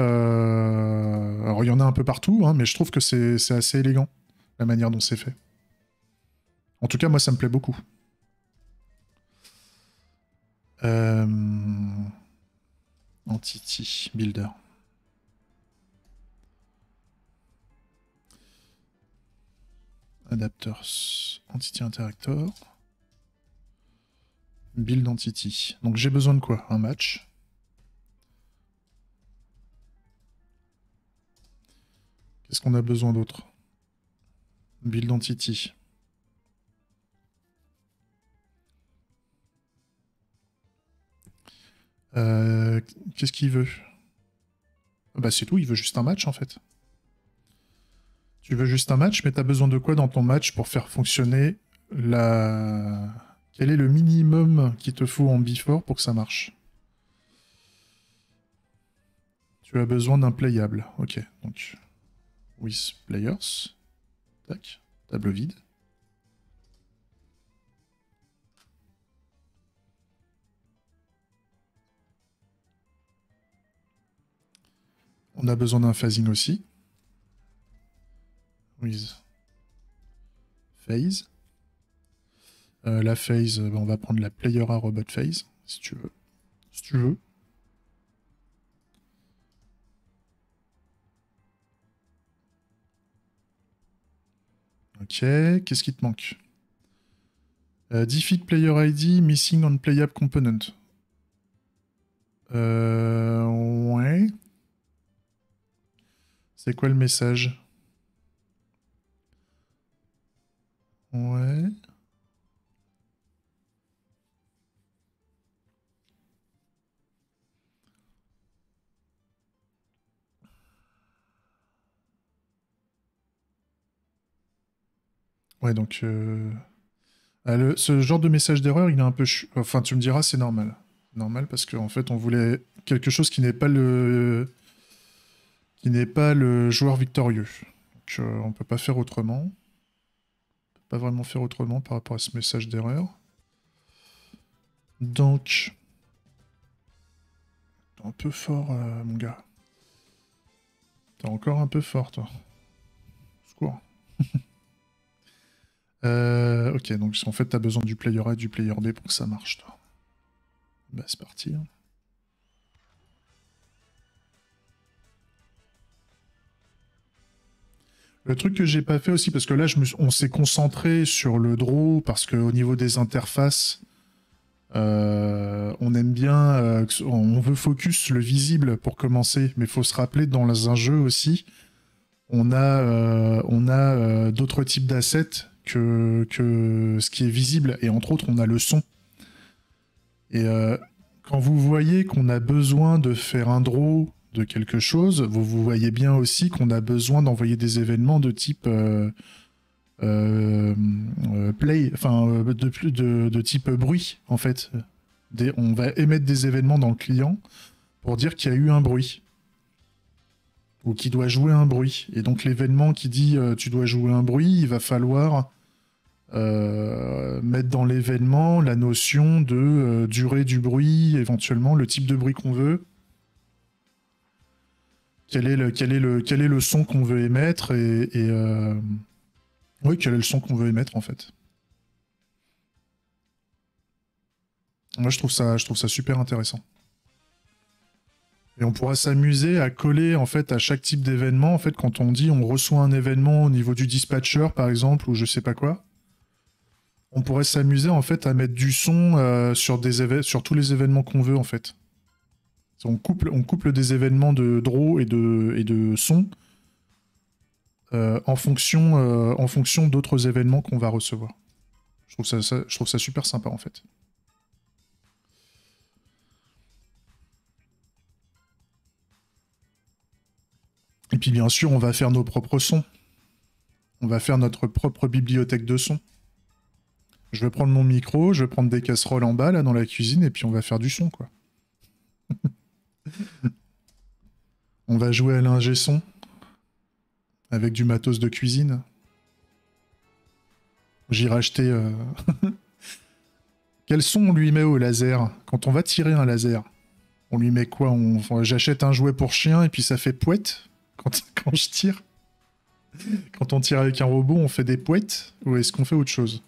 Alors, il y en a un peu partout, hein, mais je trouve que c'est assez élégant, la manière dont c'est fait. En tout cas, moi, ça me plaît beaucoup. Entity Builder. Adapters. Entity Interactor. Build Entity. Donc j'ai besoin de quoi? Un match. Qu'est-ce qu'on a besoin d'autre? Build Entity. Euh, Qu'est-ce qu'il veut? Bah c'est tout, il veut juste un match en fait. Tu veux juste un match, mais t'as besoin de quoi dans ton match pour faire fonctionner la... Quel est le minimum qu'il te faut en before pour que ça marche? Tu as besoin d'un playable. Ok, donc... With players. Tac. Table vide. On a besoin d'un phasing aussi. With phase. La phase, on va prendre la player à robot phase, si tu veux. Si tu veux. Ok, qu'est-ce qui te manque? Defeat player ID, missing on playable component. Ouais. C'est quoi le message? Ouais. Ouais, donc... ce genre de message d'erreur, il est un peu... Enfin, tu me diras, c'est normal. Normal, parce qu'en fait, on voulait quelque chose qui n'est pas le... qui n'est pas le joueur victorieux. Donc, on peut pas faire autrement. On peut pas vraiment faire autrement par rapport à ce message d'erreur. Donc... T'es un peu fort, mon gars. T'es encore un peu fort, toi. Secours. Ok, donc en fait, t'as besoin du player A et du player B pour que ça marche, toi. Bah, c'est parti. Hein. Le truc que j'ai pas fait aussi, parce que là, on s'est concentré sur le draw, parce qu'au niveau des interfaces, on aime bien, on veut focus le visible pour commencer, mais il faut se rappeler, dans un jeu aussi, on a d'autres types d'assets que ce qui est visible, et entre autres, on a le son. Et quand vous voyez qu'on a besoin de faire un draw de quelque chose, vous voyez bien aussi qu'on a besoin d'envoyer des événements de type play, enfin de type bruit en fait. On va émettre des événements dans le client pour dire qu'il y a eu un bruit ou qu'il doit jouer un bruit. Et donc l'événement qui dit tu dois jouer un bruit, il va falloir mettre dans l'événement la notion de durée du bruit, éventuellement le type de bruit qu'on veut, quel est le son qu'on veut émettre oui, quel est le son qu'on veut émettre en fait. Moi je trouve ça super intéressant. Et on pourra s'amuser à coller en fait à chaque type d'événement en fait quand on dit on reçoit un événement au niveau du dispatcher par exemple ou je sais pas quoi. On pourrait s'amuser en fait à mettre du son sur tous les événements qu'on veut en fait. On couple des événements de draw et de son en fonction d'autres événements qu'on va recevoir. Je trouve ça super sympa en fait. Et puis bien sûr, on va faire nos propres sons. On va faire notre propre bibliothèque de sons. Je vais prendre mon micro, je vais prendre des casseroles en bas là dans la cuisine et puis on va faire du son quoi. On va jouer à l'ingé son avec du matos de cuisine. J'irai acheter... Quel son on lui met au laser? Quand on va tirer un laser, on lui met quoi? J'achète un jouet pour chien et puis ça fait pouette quand je tire. Quand on tire avec un robot, on fait des pouettes? Ou est-ce qu'on fait autre chose?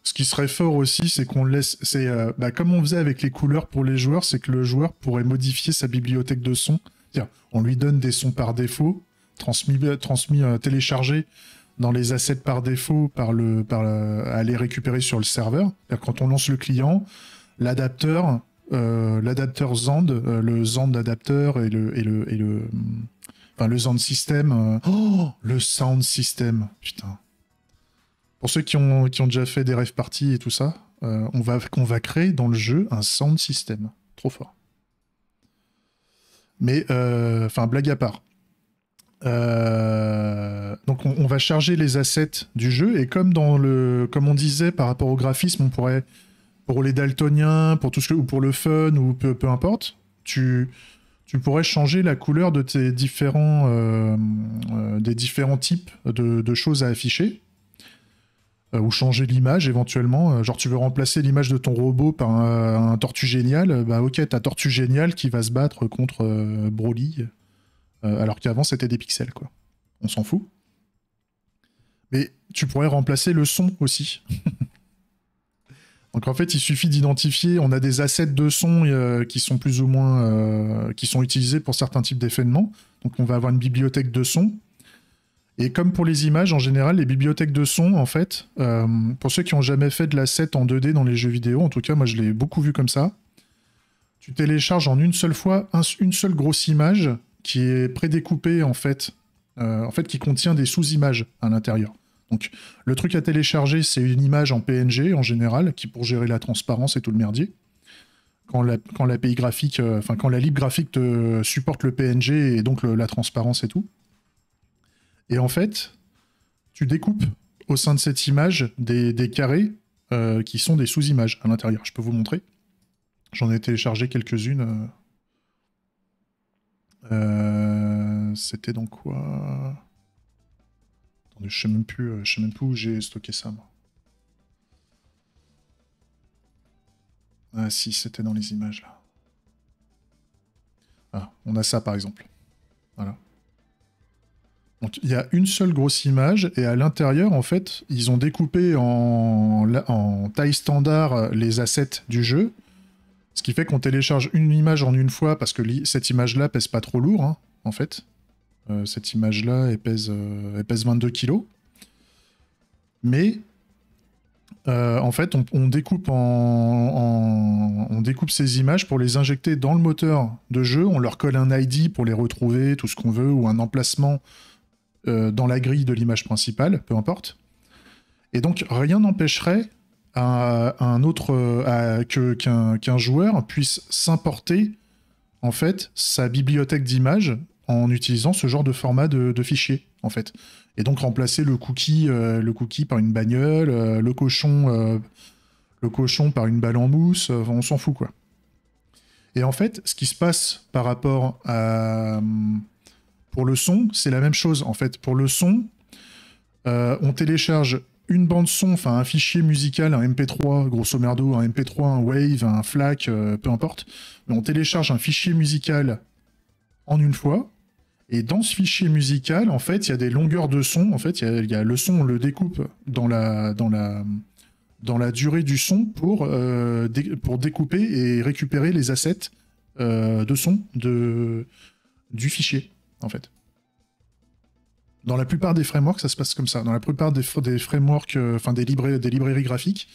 Ce qui serait fort aussi, c'est qu'on laisse... comme on faisait avec les couleurs pour les joueurs, c'est que le joueur pourrait modifier sa bibliothèque de sons. C'est-à-dire, on lui donne des sons par défaut, téléchargés dans les assets par défaut à les récupérer sur le serveur. Quand on lance le client, l'adapteur Zand, le Zand adapteur enfin le Zand system, le sound system, putain. Pour ceux qui ont déjà fait des rave parties et tout ça, on va créer dans le jeu un sound system. Trop fort. Mais, enfin, blague à part. Donc on va charger les assets du jeu et comme comme on disait par rapport au graphisme, on pourrait pour les daltoniens, pour tout ce que ou pour le fun ou peu importe, tu pourrais changer la couleur de tes des différents types de choses à afficher ou changer l'image éventuellement. Genre tu veux remplacer l'image de ton robot par un tortue génial, bah ok, t'as tortue génial qui va se battre contre Broly. Alors qu'avant c'était des pixels quoi. On s'en fout. Mais tu pourrais remplacer le son aussi. Donc en fait il suffit d'identifier, on a des assets de son qui sont plus ou moins qui sont utilisés pour certains types d'événements. Donc on va avoir une bibliothèque de son. Et comme pour les images en général, les bibliothèques de son en fait, pour ceux qui ont jamais fait de l'asset en 2D dans les jeux vidéo, en tout cas moi je l'ai beaucoup vu comme ça, tu télécharges en une seule fois une seule grosse image qui est prédécoupée en fait qui contient des sous-images à l'intérieur. Donc le truc à télécharger, c'est une image en PNG en général, qui pour gérer la transparence et tout le merdier. Quand l'API graphique, quand la lib graphique te supporte le PNG et donc la transparence et tout. Et en fait, tu découpes au sein de cette image des carrés qui sont des sous-images à l'intérieur. Je peux vous montrer. J'en ai téléchargé quelques-unes. C'était dans quoi? Attendez, je sais même plus où j'ai stocké ça, moi. Ah si, c'était dans les images, là. Ah, on a ça, par exemple. Voilà. Donc, il y a une seule grosse image, et à l'intérieur, en fait, ils ont découpé en taille standard les assets du jeu, ce qui fait qu'on télécharge une image en une fois, parce que cette image-là pèse pas trop lourd, hein, en fait. Cette image-là, elle pèse 22 kilos. Mais, en fait, on découpe on découpe ces images pour les injecter dans le moteur de jeu. On leur colle un ID pour les retrouver, tout ce qu'on veut, ou un emplacement dans la grille de l'image principale, peu importe. Et donc, rien n'empêcherait qu'un joueur puisse s'importer en fait sa bibliothèque d'images en utilisant ce genre de format de fichier en fait, et donc remplacer le cookie par une bagnole, le cochon par une balle en mousse, on s'en fout quoi. Et en fait, ce qui se passe par rapport à pour le son, c'est la même chose en fait. Pour le son, on télécharge une bande son, enfin un fichier musical, un MP3, grosso merdo, un MP3, un Wave, un FLAC, peu importe. Mais on télécharge un fichier musical en une fois. Et dans ce fichier musical, en fait, il y a des longueurs de son. En fait, il y a le son, on le découpe dans la durée du son pour découper et récupérer les assets de son du fichier, en fait. Dans la plupart des frameworks, ça se passe comme ça. Dans la plupart des frameworks, des librairies graphiques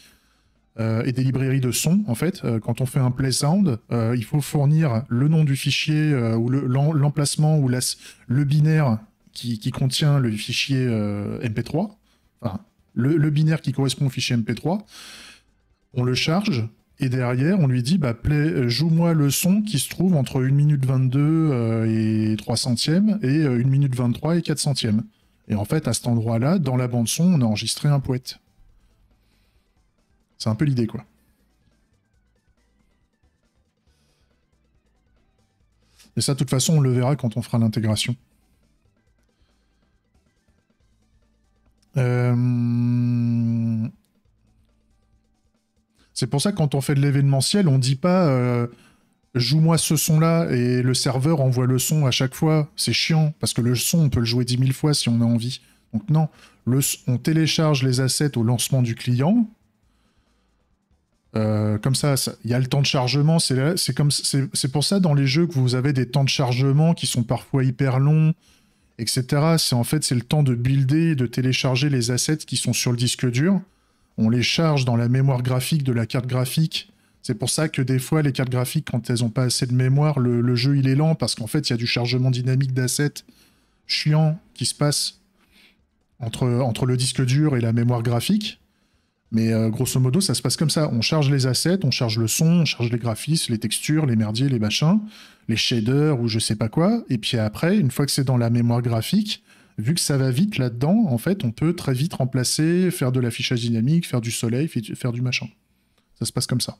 et des librairies de son, en fait, quand on fait un play sound, il faut fournir le nom du fichier ou l'emplacement ou le binaire qui contient le fichier MP3. Enfin, le binaire qui correspond au fichier MP3. On le charge. Et derrière, on lui dit, bah, joue-moi le son qui se trouve entre 1 minute 22 et 3 centièmes et 1 minute 23 et 4 centièmes. Et en fait, à cet endroit-là, dans la bande-son, on a enregistré un poète. C'est un peu l'idée, quoi. Et ça, de toute façon, on le verra quand on fera l'intégration. C'est pour ça que quand on fait de l'événementiel, on dit pas joue-moi ce son-là et le serveur envoie le son à chaque fois. C'est chiant, parce que le son, on peut le jouer 10 000 fois si on a envie. Donc non, on télécharge les assets au lancement du client. Comme ça, il y a le temps de chargement. C'est pour ça dans les jeux que vous avez des temps de chargement qui sont parfois hyper longs, etc. C'est le temps de builder, de télécharger les assets qui sont sur le disque dur. On les charge dans la mémoire graphique de la carte graphique. C'est pour ça que des fois, les cartes graphiques, quand elles n'ont pas assez de mémoire, le jeu il est lent parce qu'en fait, il y a du chargement dynamique d'assets chiant qui se passe entre le disque dur et la mémoire graphique. Mais grosso modo, ça se passe comme ça. On charge les assets, on charge le son, on charge les graphismes, les textures, les merdiers, les machins, les shaders ou je sais pas quoi. Et puis après, une fois que c'est dans la mémoire graphique, vu que ça va vite là-dedans, en fait, on peut très vite remplacer, faire de l'affichage dynamique, faire du soleil, faire du machin. Ça se passe comme ça.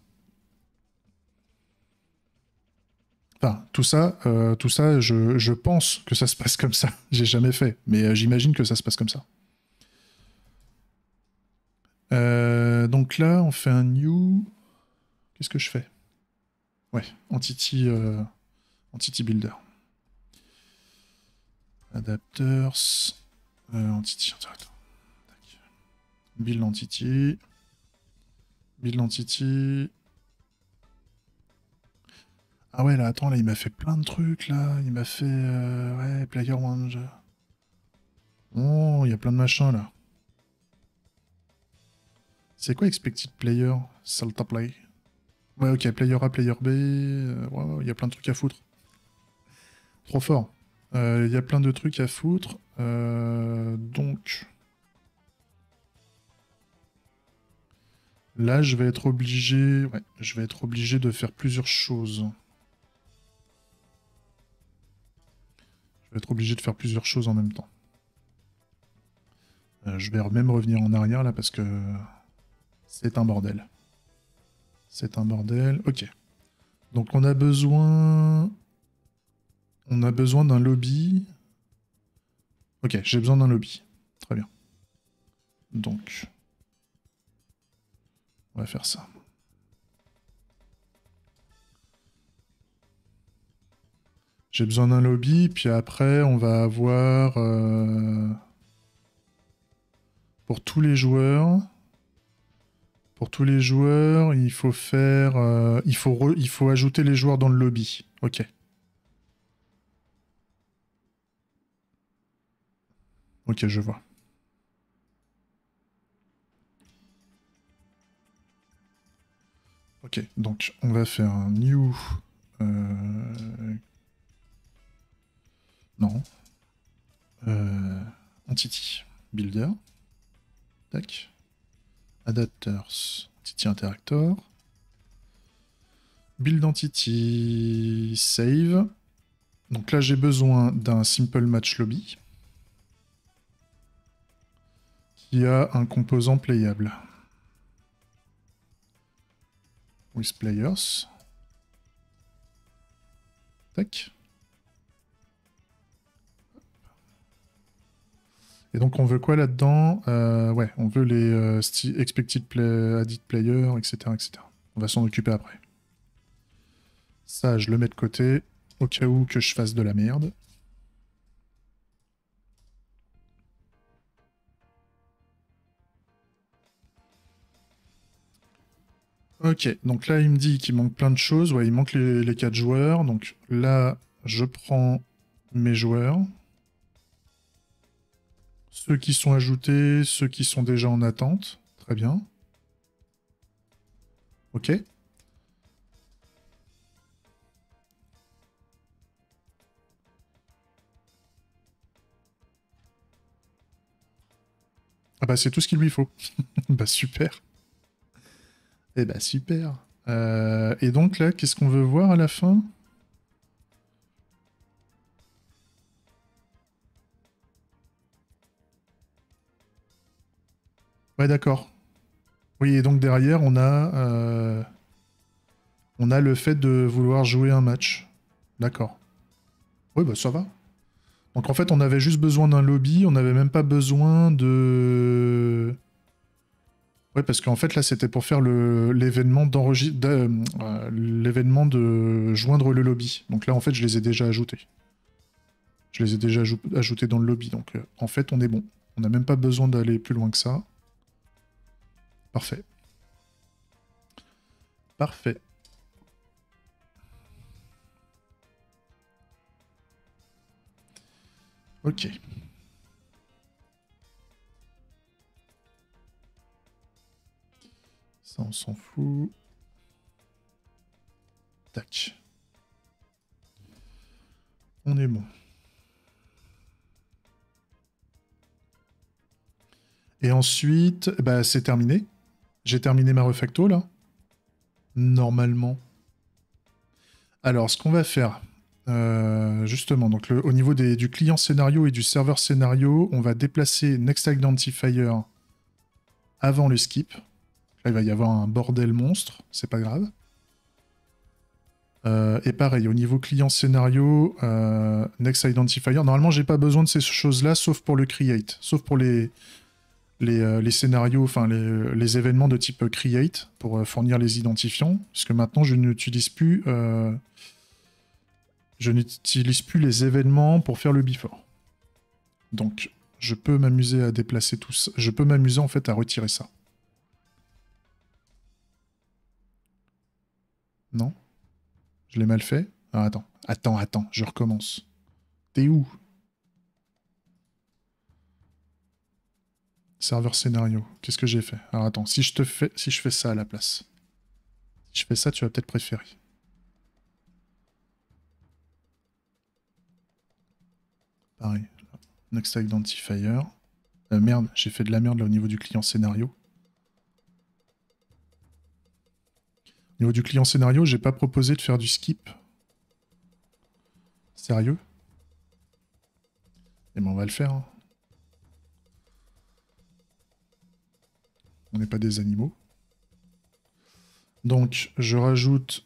Enfin, tout ça, je pense que ça se passe comme ça. J'ai jamais fait, mais j'imagine que ça se passe comme ça. Donc là, on fait un new. Qu'est-ce que je fais? Ouais, Entity Builder. Adapters. Entity. Attends. Build Entity. Build Entity. Ah ouais, là, attends, là, il m'a fait plein de trucs, là. Il m'a fait... ouais, Player One. Oh, il y a plein de machins, là. C'est quoi Expected Player? Salta Play. Ouais, ok, Player A, Player B. Ouais, il y a plein de trucs à foutre. Trop fort. Il y a plein de trucs à foutre. Donc... Là, je vais être obligé... Ouais, je vais être obligé de faire plusieurs choses. Je vais être obligé de faire plusieurs choses en même temps. Je vais même revenir en arrière, là, parce que... C'est un bordel. C'est un bordel. Ok. Donc, on a besoin... On a besoin d'un lobby. Ok, j'ai besoin d'un lobby. Très bien. Donc... On va faire ça. J'ai besoin d'un lobby, puis après, on va avoir... pour tous les joueurs... Pour tous les joueurs, il faut faire... il faut ajouter les joueurs dans le lobby. Ok. Ok, je vois. Ok, donc on va faire un new... Non. Entity Builder. Tac. Adapters. Entity Interactor. Build Entity. Save. Donc là, j'ai besoin d'un Simple Match Lobby. Qui a un composant playable. With Players. Tac. Et donc on veut quoi là-dedans? Ouais, on veut les expected added player, etc., etc. On va s'en occuper après. Ça, je le mets de côté, au cas où que je fasse de la merde. Ok, donc là il me dit qu'il manque plein de choses. Ouais, il manque les 4 joueurs. Donc là, je prends mes joueurs. Ceux qui sont ajoutés, ceux qui sont déjà en attente. Très bien. Ok. Ah bah c'est tout ce qu'il lui faut. Bah super. Eh bah super. Et donc là, qu'est-ce qu'on veut voir à la fin? Ouais, d'accord. Oui, et donc derrière, on a le fait de vouloir jouer un match. D'accord. Oui, bah ça va. Donc en fait, on avait juste besoin d'un lobby, on n'avait même pas besoin de... Ouais, parce qu'en fait, là, c'était pour faire l'événement l'événement de joindre le lobby. Donc là, en fait, je les ai déjà ajoutés. Je les ai déjà ajoutés dans le lobby. Donc en fait, on est bon. On n'a même pas besoin d'aller plus loin que ça. Parfait. Parfait. Ok. Ça, on s'en fout. Tac. On est bon. Et ensuite, bah, c'est terminé. J'ai terminé ma refacto, là. Normalement. Alors, ce qu'on va faire, justement, donc au niveau du client scénario et du serveur scénario, on va déplacer Next Identifier avant le skip. Là, il va y avoir un bordel monstre, c'est pas grave. Et pareil, au niveau client scénario, Next Identifier, normalement, j'ai pas besoin de ces choses-là, sauf pour le create, sauf pour les scénarios, enfin les événements de type create, pour fournir les identifiants, puisque maintenant, je n'utilise plus les événements pour faire le before. Donc, je peux m'amuser à déplacer tout ça. Je peux m'amuser en fait à retirer ça. Non? Je l'ai mal fait? Ah, attends, je recommence. T'es où? Serveur scénario. Qu'est-ce que j'ai fait? Alors attends, si je fais ça à la place. Si je fais ça, tu vas peut-être préférer. Pareil. Next Identifier. Merde, j'ai fait de la merde là au niveau du client scénario. Au niveau du client scénario, j'ai pas proposé de faire du skip. Sérieux? Eh ben on va le faire. Hein. On n'est pas des animaux. Donc je rajoute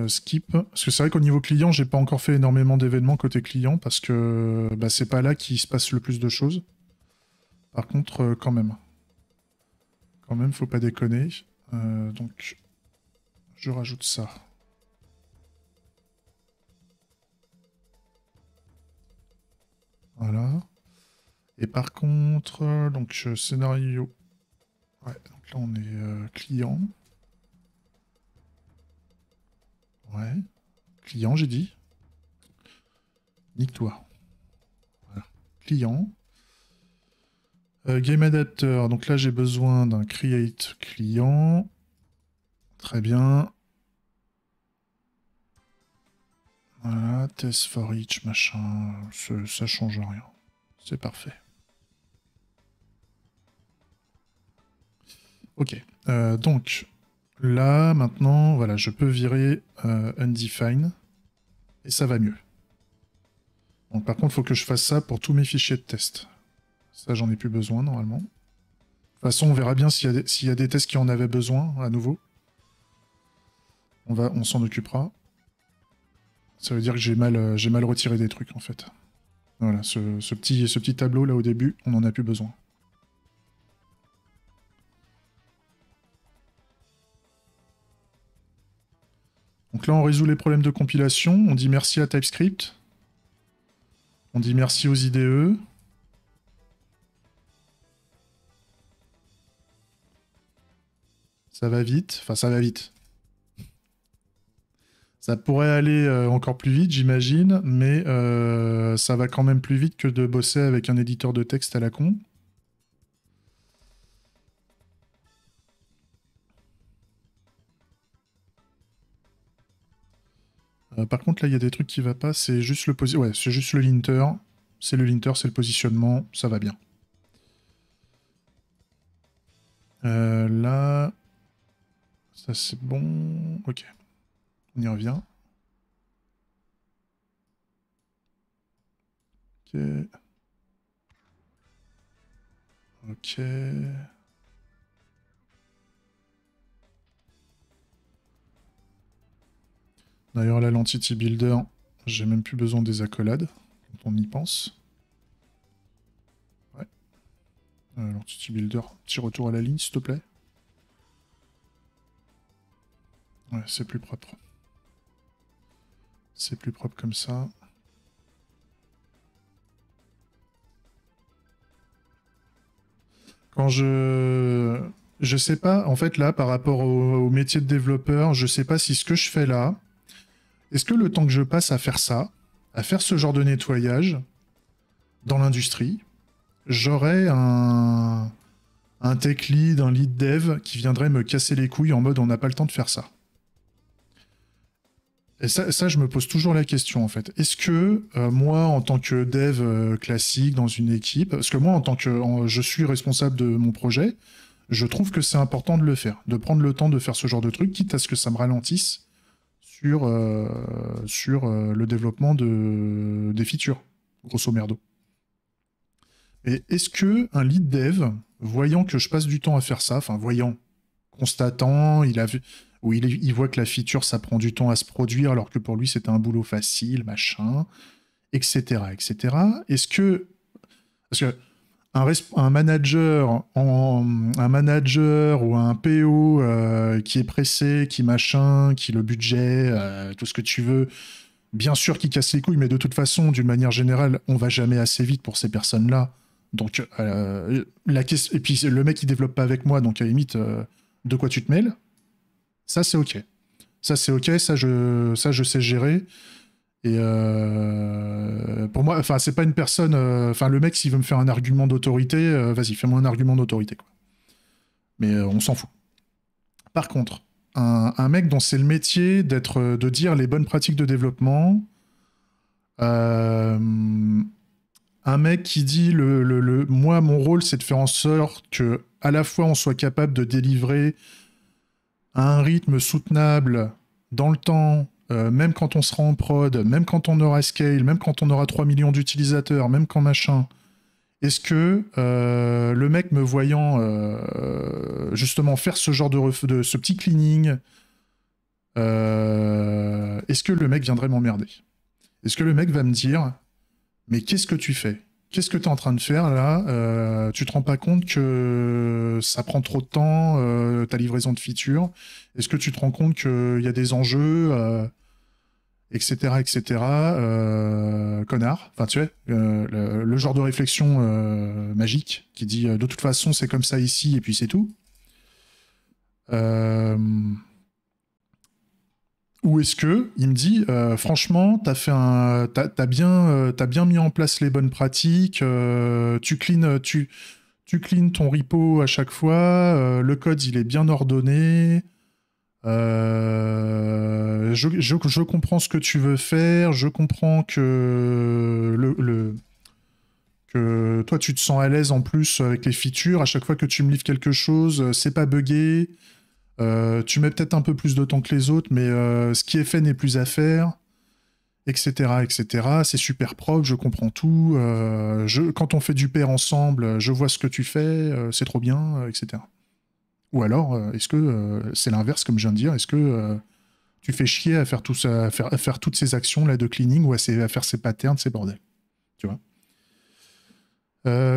skip. Parce que c'est vrai qu'au niveau client, j'ai pas encore fait énormément d'événements côté client parce que bah, c'est pas là qu'il se passe le plus de choses. Par contre, quand même. Quand même, faut pas déconner. Donc je rajoute ça. Voilà. Et par contre, donc scénario. Ouais, donc là on est client. Ouais. Client, j'ai dit. Nique-toi. Voilà. Client. Game Adapter. Donc là j'ai besoin d'un create client. Très bien. Voilà, test for each, machin. Ça change rien. C'est parfait. Ok. Donc, là, maintenant, voilà, je peux virer Undefine. Et ça va mieux. Donc, par contre, il faut que je fasse ça pour tous mes fichiers de test. Ça, j'en ai plus besoin, normalement. De toute façon, on verra bien s'il y a des tests qui en avaient besoin, à nouveau. On s'en occupera. Ça veut dire que j'ai mal retiré des trucs, en fait. Voilà, ce petit tableau, là, au début, on n'en a plus besoin. Donc là, on résout les problèmes de compilation. On dit merci à TypeScript. On dit merci aux IDE. Ça va vite. Enfin, ça va vite. Ça pourrait aller encore plus vite, j'imagine, mais ça va quand même plus vite que de bosser avec un éditeur de texte à la con. Par contre, là, il y a des trucs qui ne vont pas. C'est juste le ouais, c'est juste le linter. C'est le linter, c'est le positionnement. Ça va bien. Là... Ça, c'est bon. Ok. On y revient. Ok. Ok. D'ailleurs, là, l'entity builder, j'ai même plus besoin des accolades, quand on y pense. Ouais. L'entity builder, petit retour à la ligne, s'il te plaît. Ouais, c'est plus propre. C'est plus propre comme ça. Quand je sais pas, en fait, là, par rapport au métier de développeur, je sais pas si ce que je fais là, est-ce que le temps que je passe à faire ça, à faire ce genre de nettoyage dans l'industrie, j'aurais un tech lead, un lead dev qui viendrait me casser les couilles en mode on n'a pas le temps de faire ça. Et ça, je me pose toujours la question, en fait. Est-ce que moi, en tant que dev classique dans une équipe, parce que moi, je suis responsable de mon projet, je trouve que c'est important de le faire, de prendre le temps de faire ce genre de truc, quitte à ce que ça me ralentisse sur le développement des features, grosso merdo. Et est-ce que un lead dev, voyant que je passe du temps à faire ça, enfin voyant, constatant, il a vu, ou il voit que la feature ça prend du temps à se produire alors que pour lui c'était un boulot facile, machin, etc., etc. Est-ce que parce que un manager, un manager ou un PO qui est pressé, qui machin, qui le budget, tout ce que tu veux, bien sûr qui casse les couilles, mais de toute façon, d'une manière générale, on va jamais assez vite pour ces personnes-là. Donc, et puis le mec il développe pas avec moi, donc à la limite, de quoi tu te mêles? Ça c'est ok. Ça c'est ok, ça je sais gérer. Et pour moi, enfin, c'est pas une personne. Enfin, le mec, s'il veut me faire un argument d'autorité, vas-y, fais-moi un argument d'autorité, quoi. Mais on s'en fout. Par contre, un mec dont c'est le métier de dire les bonnes pratiques de développement, un mec qui dit moi, mon rôle, c'est de faire en sorte que à la fois on soit capable de délivrer à un rythme soutenable dans le temps. Même quand on sera en prod, même quand on aura scale, même quand on aura 3 millions d'utilisateurs, même quand machin, est-ce que le mec me voyant justement faire ce genre de ce petit cleaning, est-ce que le mec viendrait m'emmerder? Est-ce que le mec va me dire, mais qu'est-ce que tu fais? Qu'est-ce que tu es en train de faire là? Tu te rends pas compte que ça prend trop de temps, ta livraison de features? Est-ce que tu te rends compte qu'il y a des enjeux, etc., etc. Connard. Enfin, tu sais, le genre de réflexion magique qui dit de toute façon c'est comme ça ici et puis c'est tout. Ou est-ce que il me dit franchement t'as bien mis en place les bonnes pratiques, tu clean ton repo à chaque fois, le code il est bien ordonné. Je comprends ce que tu veux faire, je comprends que que toi tu te sens à l'aise en plus avec les features. À chaque fois que tu me livres quelque chose, c'est pas buggé. Tu mets peut-être un peu plus de temps que les autres, mais ce qui est fait n'est plus à faire, etc., etc. C'est super propre, je comprends tout. Quand on fait du pair ensemble, je vois ce que tu fais, c'est trop bien, etc. Ou alors, est-ce que c'est l'inverse, comme je viens de dire? Est-ce que tu fais chier à faire, tout ça, à faire toutes ces actions là de cleaning ou à faire ces patterns, ces bordels? Tu vois?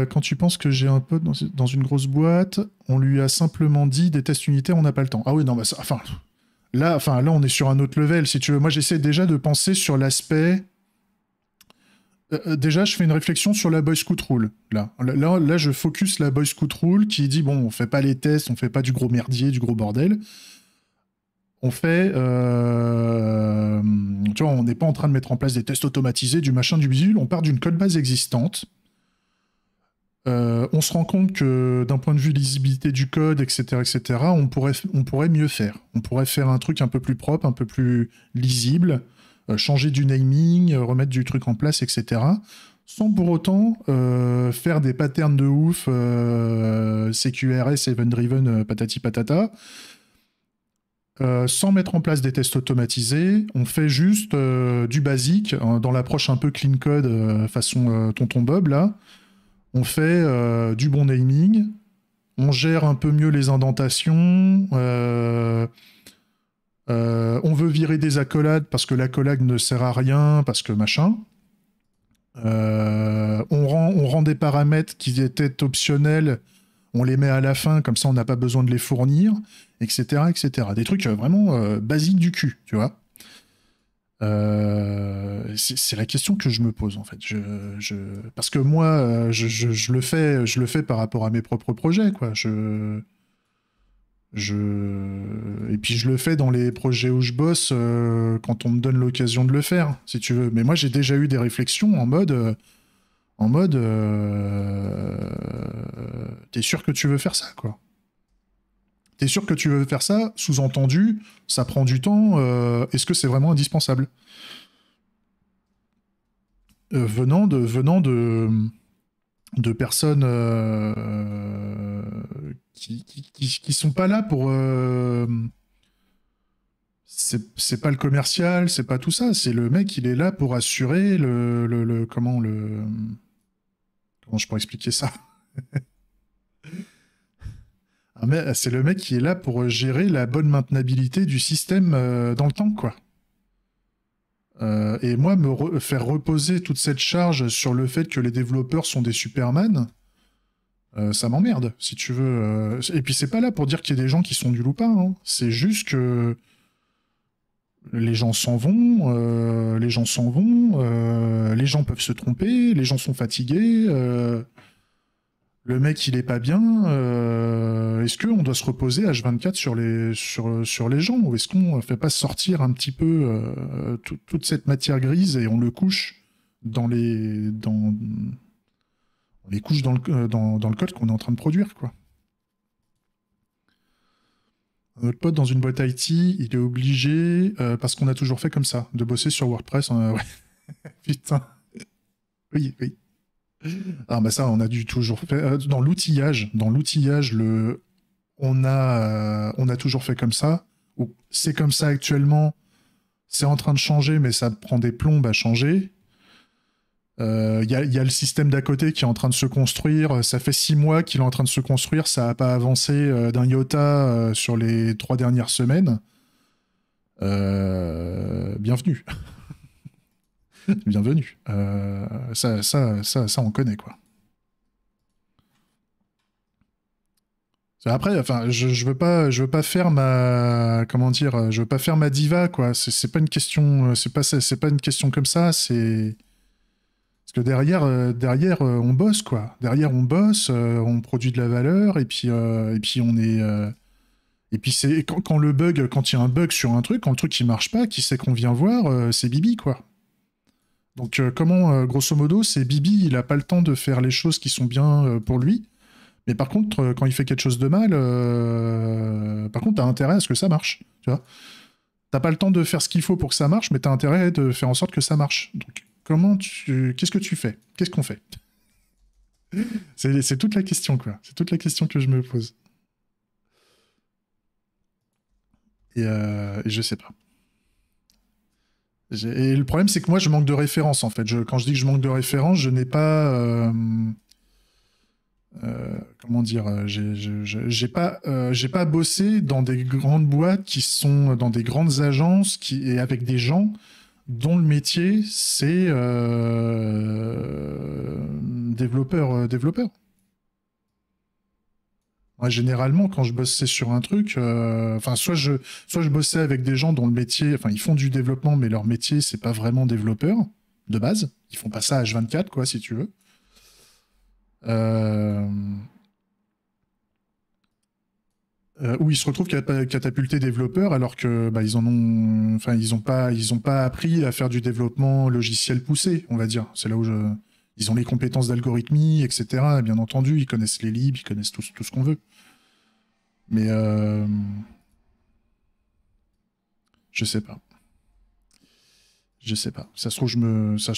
Quand tu penses que j'ai un pote dans une grosse boîte, on lui a simplement dit des tests unitaires, on n'a pas le temps. Ah oui, non, bah ça, là, on est sur un autre level, si tu veux. Moi, j'essaie déjà de penser sur l'aspect. Déjà, je fais une réflexion sur la Boy Scout Rule. Là, je focus la Boy Scout Rule qui dit bon, on fait pas les tests, on fait pas du gros merdier, du gros bordel. On fait, tu vois, on n'est pas en train de mettre en place des tests automatisés, du machin, du bidule. On part d'une code base existante. On se rend compte que d'un point de vue lisibilité du code, etc., on pourrait mieux faire. On pourrait faire un truc un peu plus propre, un peu plus lisible, changer du naming, remettre du truc en place, etc. Sans pour autant faire des patterns de ouf, CQRS, event-driven, patati patata. Sans mettre en place des tests automatisés, on fait juste du basique, dans l'approche un peu clean code, façon Tonton Bob, là. On fait du bon naming, on gère un peu mieux les indentations, on veut virer des accolades parce que l'accolade ne sert à rien, parce que machin. On rend des paramètres qui étaient optionnels, on les met à la fin, comme ça on n'a pas besoin de les fournir, etc., etc. Des trucs vraiment basiques du cul, tu vois. C'est la question que je me pose en fait. Parce que moi, je le fais par rapport à mes propres projets, quoi. Et puis je le fais dans les projets où je bosse quand on me donne l'occasion de le faire, si tu veux. Mais moi, j'ai déjà eu des réflexions en mode, t'es sûr que tu veux faire ça, quoi. T'es sûr que tu veux faire ça? Sous-entendu, ça prend du temps. Est-ce que c'est vraiment indispensable? Venant de personnes qui sont pas là pour. C'est pas le commercial, c'est pas tout ça. C'est le mec, il est là pour assurer comment je pourrais expliquer ça? C'est le mec qui est là pour gérer la bonne maintenabilité du système dans le temps, quoi. Et moi, faire reposer toute cette charge sur le fait que les développeurs sont des Superman, ça m'emmerde, si tu veux. Et puis c'est pas là pour dire qu'il y a des gens qui sont nuls ou pas, hein. C'est juste que les gens s'en vont, les gens s'en vont, les gens peuvent se tromper, les gens sont fatigués, le mec il est pas bien. Est-ce qu'on doit se reposer H24 sur les gens, ou est-ce qu'on fait pas sortir un petit peu toute cette matière grise et on le couche dans on les couche dans le code qu'on est en train de produire, quoi. Notre pote dans une boîte IT, il est obligé, parce qu'on a toujours fait comme ça, de bosser sur WordPress. Ouais. Putain. Oui, oui. Ah bah ça, on a dû toujours faire dans l'outillage, on a toujours fait comme ça. Ou c'est comme ça actuellement. C'est en train de changer, mais ça prend des plombes à changer. Y a le système d'à côté qui est en train de se construire. Ça fait 6 mois qu'il est en train de se construire. Ça n'a pas avancé d'un iota sur les 3 dernières semaines. Bienvenue. Bienvenue. Ça, on connaît, quoi. Après, enfin, je veux pas faire je veux pas faire ma diva, quoi. C'est pas une question, c'est pas une question comme ça. C'est parce que derrière, on bosse, quoi. Derrière, on bosse, on produit de la valeur, et puis on est, et puis c'est quand il y a un bug sur un truc, quand le truc il marche pas, qui c'est qu'on vient voir, c'est Bibi, quoi. Donc grosso modo, c'est Bibi, il a pas le temps de faire les choses qui sont bien pour lui. Mais par contre, quand il fait quelque chose de mal, par contre, t'as intérêt à ce que ça marche. Tu vois, t'as pas le temps de faire ce qu'il faut pour que ça marche, mais t'as intérêt de faire en sorte que ça marche. Donc, qu'est-ce que tu fais? Qu'est-ce qu'on fait? C'est toute la question, quoi. C'est toute la question que je me pose. Et je sais pas. Et le problème, c'est que moi, je manque de références, en fait. Quand je dis que je manque de références, je n'ai pas. Comment dire, j'ai pas bossé dans des grandes boîtes qui sont dans des grandes agences et avec des gens dont le métier c'est développeur. Moi, généralement, quand je bossais sur un truc, enfin, soit je bossais avec des gens dont le métier, enfin, ils font du développement, mais leur métier, c'est pas vraiment développeur de base. Ils font pas ça H24, quoi, si tu veux. Euh, où ils se retrouvent catapultés développeurs alors que bah, enfin ils ont pas appris à faire du développement logiciel poussé, on va dire. C'est là où ils ont les compétences d'algorithmie, etc. Bien entendu, ils connaissent les libs, ils connaissent tout ce qu'on veut. Mais je sais pas, je sais pas. Ça se trouve je me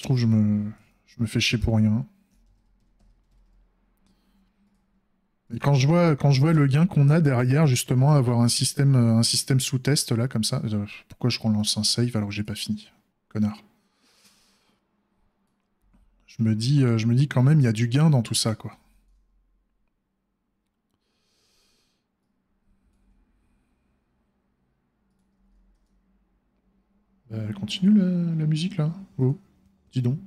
fais chier pour rien. Et quand je vois le gain qu'on a derrière, justement, avoir un système sous test là, comme ça, pourquoi je relance un save alors que j'ai pas fini? Connard. Je me dis quand même, il y a du gain dans tout ça, quoi. Continue la musique là. Oh, dis donc.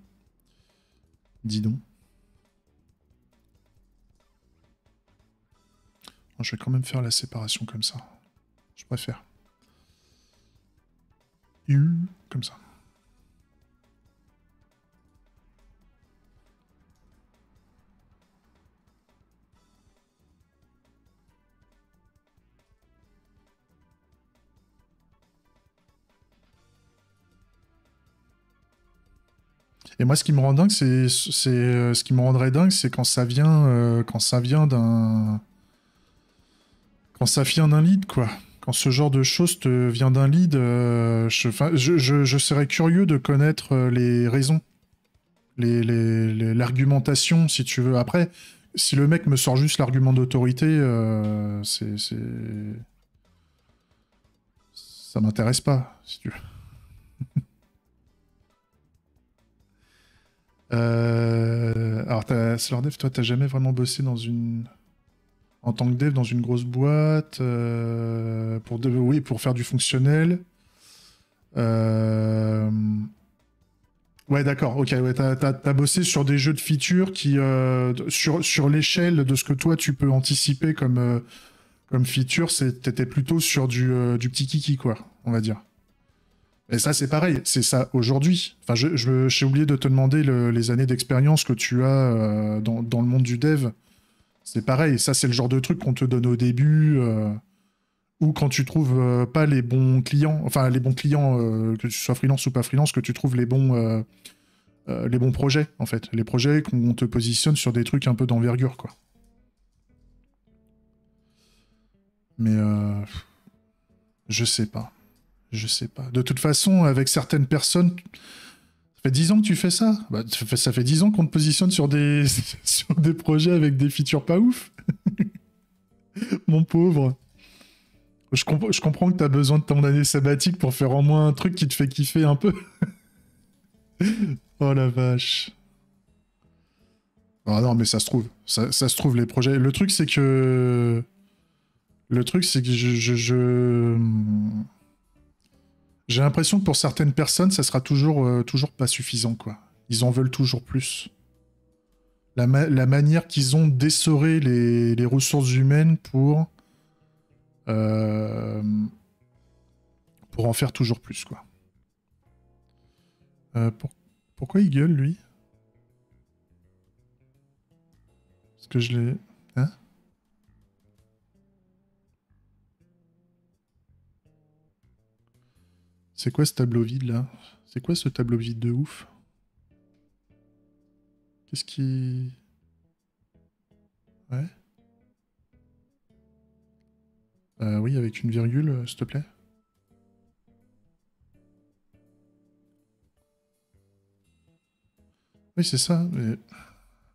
Dis donc. Je vais quand même faire la séparation comme ça. Je préfère. Comme ça. Et moi, ce qui me rend dingue, ce qui me rendrait dingue, c'est quand ça vient d'un Quand ça vient d'un lead, quoi. Quand ce genre de choses te vient d'un lead, je serais curieux de connaître les raisons, l'argumentation, si tu veux. Après, si le mec me sort juste l'argument d'autorité, ça m'intéresse pas, si tu veux. Alors, Solar Dev, toi, t'as jamais vraiment bossé dans une... En tant que dev, dans une grosse boîte, oui, pour faire du fonctionnel. Ouais, d'accord, ok, ouais, t'as bossé sur des jeux de features qui, sur l'échelle de ce que toi, tu peux anticiper comme feature, t'étais plutôt sur du petit kiki, quoi, on va dire. Et ça, c'est pareil, c'est ça aujourd'hui. Enfin, j'ai oublié de te demander les années d'expérience que tu as dans le monde du dev. C'est pareil, ça, c'est le genre de truc qu'on te donne au début, ou quand tu trouves pas les bons clients, enfin, les bons clients, que tu sois freelance ou pas freelance, que tu trouves les bons projets, en fait. Les projets qu'on te positionne sur des trucs un peu d'envergure, quoi. Mais je sais pas. Je sais pas. De toute façon, avec certaines personnes, ça fait 10 ans que tu fais ça. Bah, ça fait 10 ans qu'on te positionne sur des, sur des projets avec des features pas ouf. Mon pauvre. Je comprends que t'as besoin de ton année sabbatique pour faire au moins un truc qui te fait kiffer un peu. Oh la vache. Ah non, mais ça se trouve. Ça se trouve, les projets. Le truc, c'est que... Le truc, c'est que j'ai l'impression que pour certaines personnes, ça sera toujours pas suffisant, quoi. Ils en veulent toujours plus. La manière qu'ils ont d'essorer les ressources humaines euh, pour en faire toujours plus, quoi. Pourquoi il gueule, lui? Parce que je l'ai... Hein? C'est quoi ce tableau vide, là? C'est quoi ce tableau vide de ouf? Qu'est-ce qui... Ouais? Oui, avec une virgule, s'il te plaît. Oui, c'est ça, mais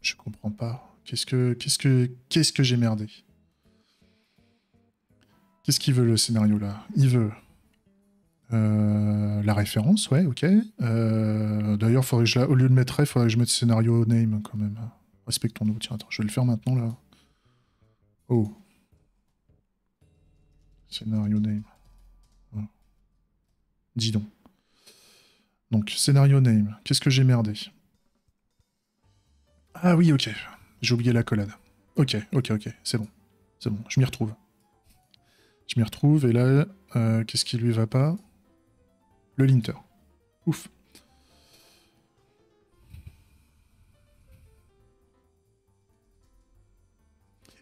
je comprends pas. Qu'est-ce que j'ai merdé? Qu'est-ce qu'il veut, le scénario, là? Il veut la référence, ouais, ok. D'ailleurs, au lieu de mettre ref, faudrait que je mette scénario name, quand même. Respectons-nous. Tiens, attends, je vais le faire maintenant, là. Oh. Scénario name. Voilà. Dis donc. Donc, scénario name. Qu'est-ce que j'ai merdé? Ah oui, ok. J'ai oublié la collade. Ok. C'est bon. C'est bon. Je m'y retrouve. Et là, qu'est-ce qui lui va pas? Le linter. Ouf.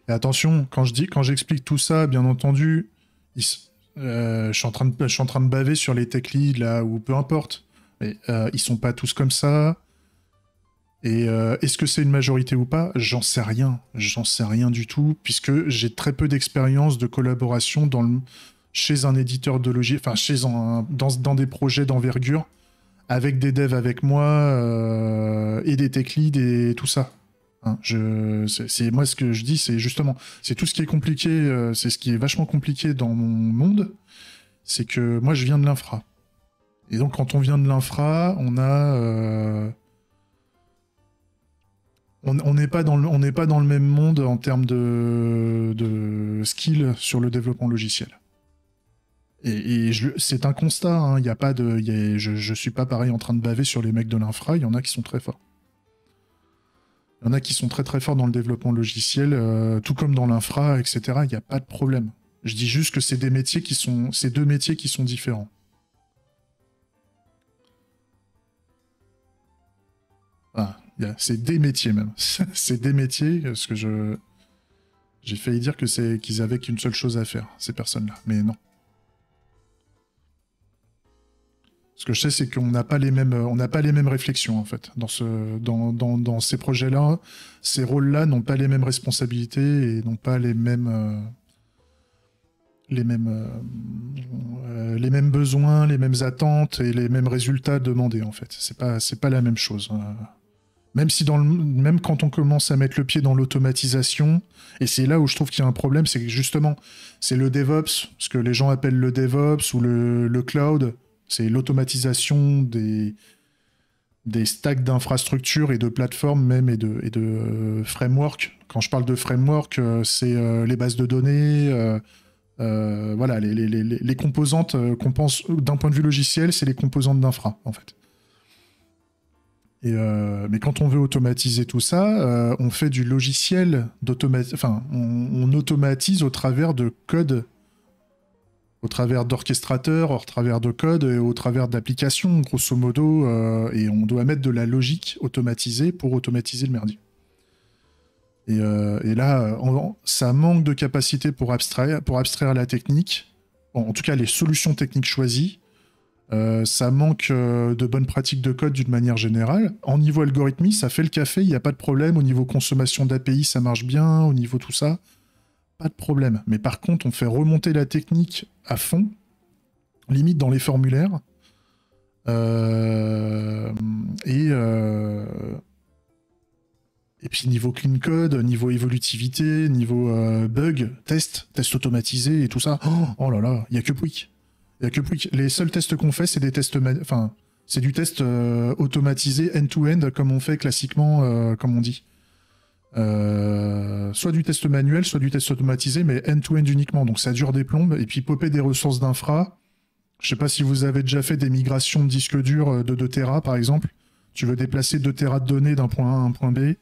Et attention, quand j'explique tout ça, bien entendu, je suis en train de baver sur les tech leads, là, ou peu importe. Mais ils sont pas tous comme ça. Et est-ce que c'est une majorité ou pas? J'en sais rien. J'en sais rien du tout, puisque j'ai très peu d'expérience de collaboration chez un éditeur de logiciel, enfin, dans des projets d'envergure, avec des devs avec moi, et des tech leads et tout ça. Hein, moi, ce que je dis, c'est justement, c'est tout ce qui est compliqué, c'est ce qui est vachement compliqué dans mon monde, c'est que moi, je viens de l'infra. Et donc, quand on vient de l'infra, on n'est pas dans le même monde en termes de skill sur le développement logiciel. Et c'est un constat, hein, y a pas de, je suis pas pareil en train de baver sur les mecs de l'infra, il y en a qui sont très forts. Il y en a qui sont très très forts dans le développement logiciel, tout comme dans l'infra, etc. Il n'y a pas de problème. Je dis juste que c'est deux métiers qui sont différents. Ah, c'est des métiers même. C'est des métiers, parce que j'ai failli dire qu'ils avaient qu'une seule chose à faire, ces personnes-là. Mais non. Ce que je sais, c'est qu'on n'a pas les mêmes réflexions, en fait. Dans ces projets-là, ces rôles-là n'ont pas les mêmes responsabilités et n'ont pas les mêmes... les mêmes besoins, les mêmes attentes et les mêmes résultats demandés en fait. C'est pas la même chose. Même si même quand on commence à mettre le pied dans l'automatisation, et c'est là où je trouve qu'il y a un problème, c'est que justement, c'est le DevOps, ce que les gens appellent le DevOps ou le cloud, c'est l'automatisation des stacks d'infrastructures et de plateformes même et de frameworks. Quand je parle de framework, c'est les bases de données, voilà, les composantes qu'on pense d'un point de vue logiciel, c'est les composantes d'infra en fait. Mais quand on veut automatiser tout ça, on fait du logiciel enfin, on automatise au travers de code, au travers d'orchestrateurs, au travers de code et au travers d'applications, grosso modo, et on doit mettre de la logique automatisée pour automatiser le merdier. Et là, ça manque de capacité pour abstraire la technique, bon, en tout cas les solutions techniques choisies. Ça manque de bonnes pratiques de code d'une manière générale. En niveau algorithmie, ça fait le café, il n'y a pas de problème. Au niveau consommation d'API, ça marche bien. Au niveau tout ça, pas de problème. Mais par contre, on fait remonter la technique à fond, limite dans les formulaires. Et puis niveau clean code, niveau évolutivité, niveau bug, test automatisé et tout ça. Oh là là, il n'y a que Pouic. Les seuls tests qu'on fait, c'est des tests, enfin, c'est du test automatisé end-to-end comme on fait classiquement, comme on dit. Soit du test manuel, soit du test automatisé, mais end-to-end uniquement. Donc ça dure des plombes. Et puis popper des ressources d'infra. Je sais pas si vous avez déjà fait des migrations de disques durs de 2 Tera, par exemple. Tu veux déplacer 2 Tera de données d'un point A à un point B.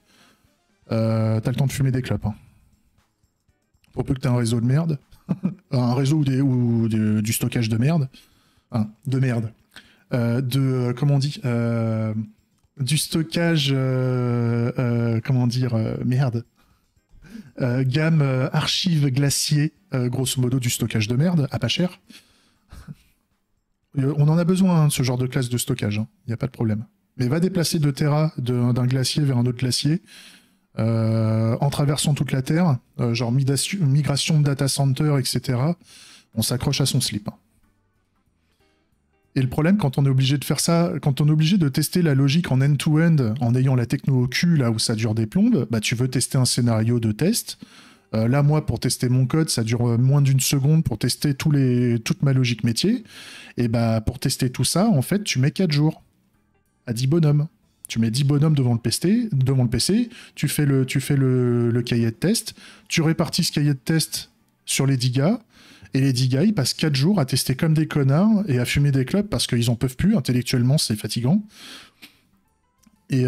T'as le temps de fumer des clopes. Hein. Pour peu que t'aies un réseau de merde. Un réseau ou du stockage de merde. Enfin, de merde. Comment on dit du stockage... comment dire merde. Gamme archive glacier, grosso modo du stockage de merde, à pas cher. On en a besoin de ce genre de classe de stockage, il n'y a pas de problème. Mais va déplacer 2 Tera d'un glacier vers un autre glacier, en traversant toute la Terre, genre migration de data center, etc. On s'accroche à son slip. Et le problème, quand on est obligé de faire ça, quand on est obligé de tester la logique en end-to-end, en ayant la techno au cul, là où ça dure des plombes, bah tu veux tester un scénario de test. Là, moi, pour tester mon code, ça dure moins d'1 seconde pour tester toute ma logique métier. Et bah, pour tester tout ça, en fait, tu mets 4 jours à 10 bonhommes. Tu mets 10 bonhommes devant le PC, tu fais le cahier de test, tu répartis ce cahier de test sur les 10 gars, et les 10 gars, ils passent 4 jours à tester comme des connards et à fumer des clopes parce qu'ils en peuvent plus, intellectuellement, c'est fatigant. Et